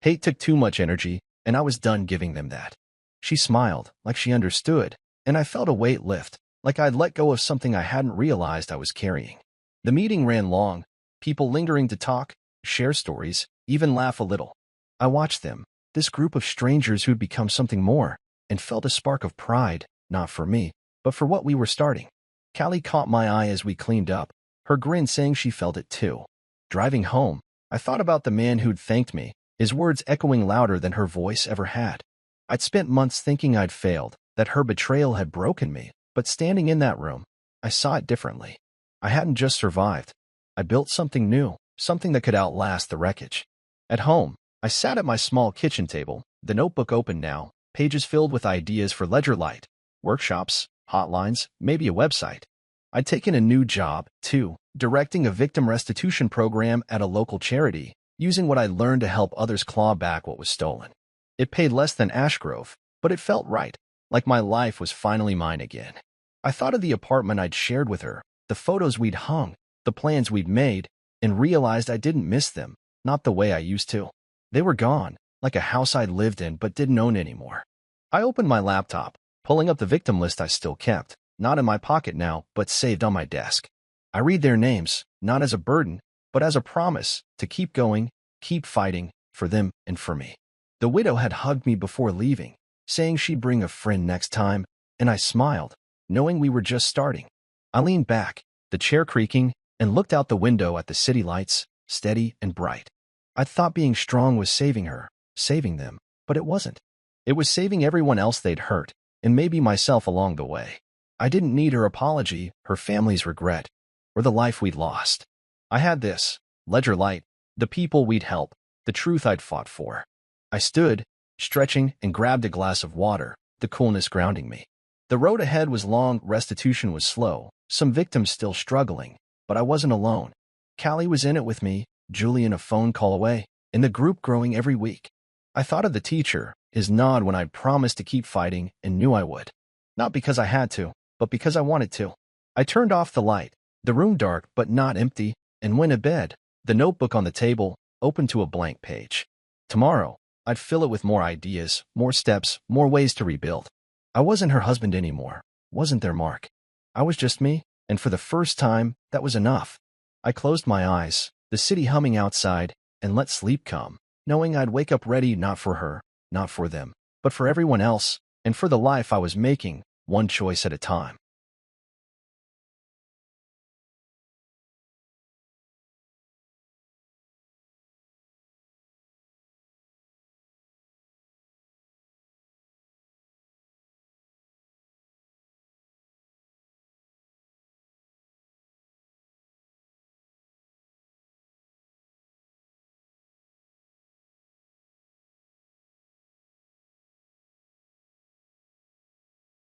Speaker 1: Hate took too much energy, and I was done giving them that. She smiled, like she understood, and I felt a weight lift, like I'd let go of something I hadn't realized I was carrying. The meeting ran long, people lingering to talk, share stories, even laugh a little. I watched them, this group of strangers who'd become something more, and felt a spark of pride, not for me, but for what we were starting. Callie caught my eye as we cleaned up, her grin saying she felt it too. Driving home, I thought about the man who'd thanked me, his words echoing louder than her voice ever had. I'd spent months thinking I'd failed, that her betrayal had broken me, but standing in that room, I saw it differently. I hadn't just survived. I built something new, something that could outlast the wreckage. At home, I sat at my small kitchen table, the notebook open now, pages filled with ideas for Ledger Light, workshops, hotlines, maybe a website. I'd taken a new job, too, directing a victim restitution program at a local charity, using what I learned to help others claw back what was stolen. It paid less than Ashgrove, but it felt right, like my life was finally mine again. I thought of the apartment I'd shared with her, the photos we'd hung, the plans we'd made, and realized I didn't miss them, not the way I used to. They were gone, like a house I'd lived in but didn't own anymore. I opened my laptop, pulling up the victim list I still kept, not in my pocket now, but saved on my desk. I read their names, not as a burden, but as a promise to keep going, keep fighting, for them and for me. The widow had hugged me before leaving, saying she'd bring a friend next time, and I smiled, knowing we were just starting. I leaned back, the chair creaking, and looked out the window at the city lights, steady and bright. I thought being strong was saving her, saving them, but it wasn't. It was saving everyone else they'd hurt, and maybe myself along the way. I didn't need her apology, her family's regret, or the life we'd lost. I had this, Ledger Light, the people we'd help, the truth I'd fought for. I stood, stretching, and grabbed a glass of water, the coolness grounding me. The road ahead was long, restitution was slow, some victims still struggling, but I wasn't alone. Callie was in it with me, Julian a phone call away, and the group growing every week. I thought of the teacher, his nod when I'd promised to keep fighting and knew I would. Not because I had to, but because I wanted to. I turned off the light, the room dark but not empty, and went to bed, the notebook on the table, open to a blank page. Tomorrow, I'd fill it with more ideas, more steps, more ways to rebuild. I wasn't her husband anymore, wasn't their Mark. I was just me, and for the first time, that was enough. I closed my eyes, the city humming outside, and let sleep come, knowing I'd wake up ready not for her, not for them, but for everyone else, and for the life I was making, one choice at a time.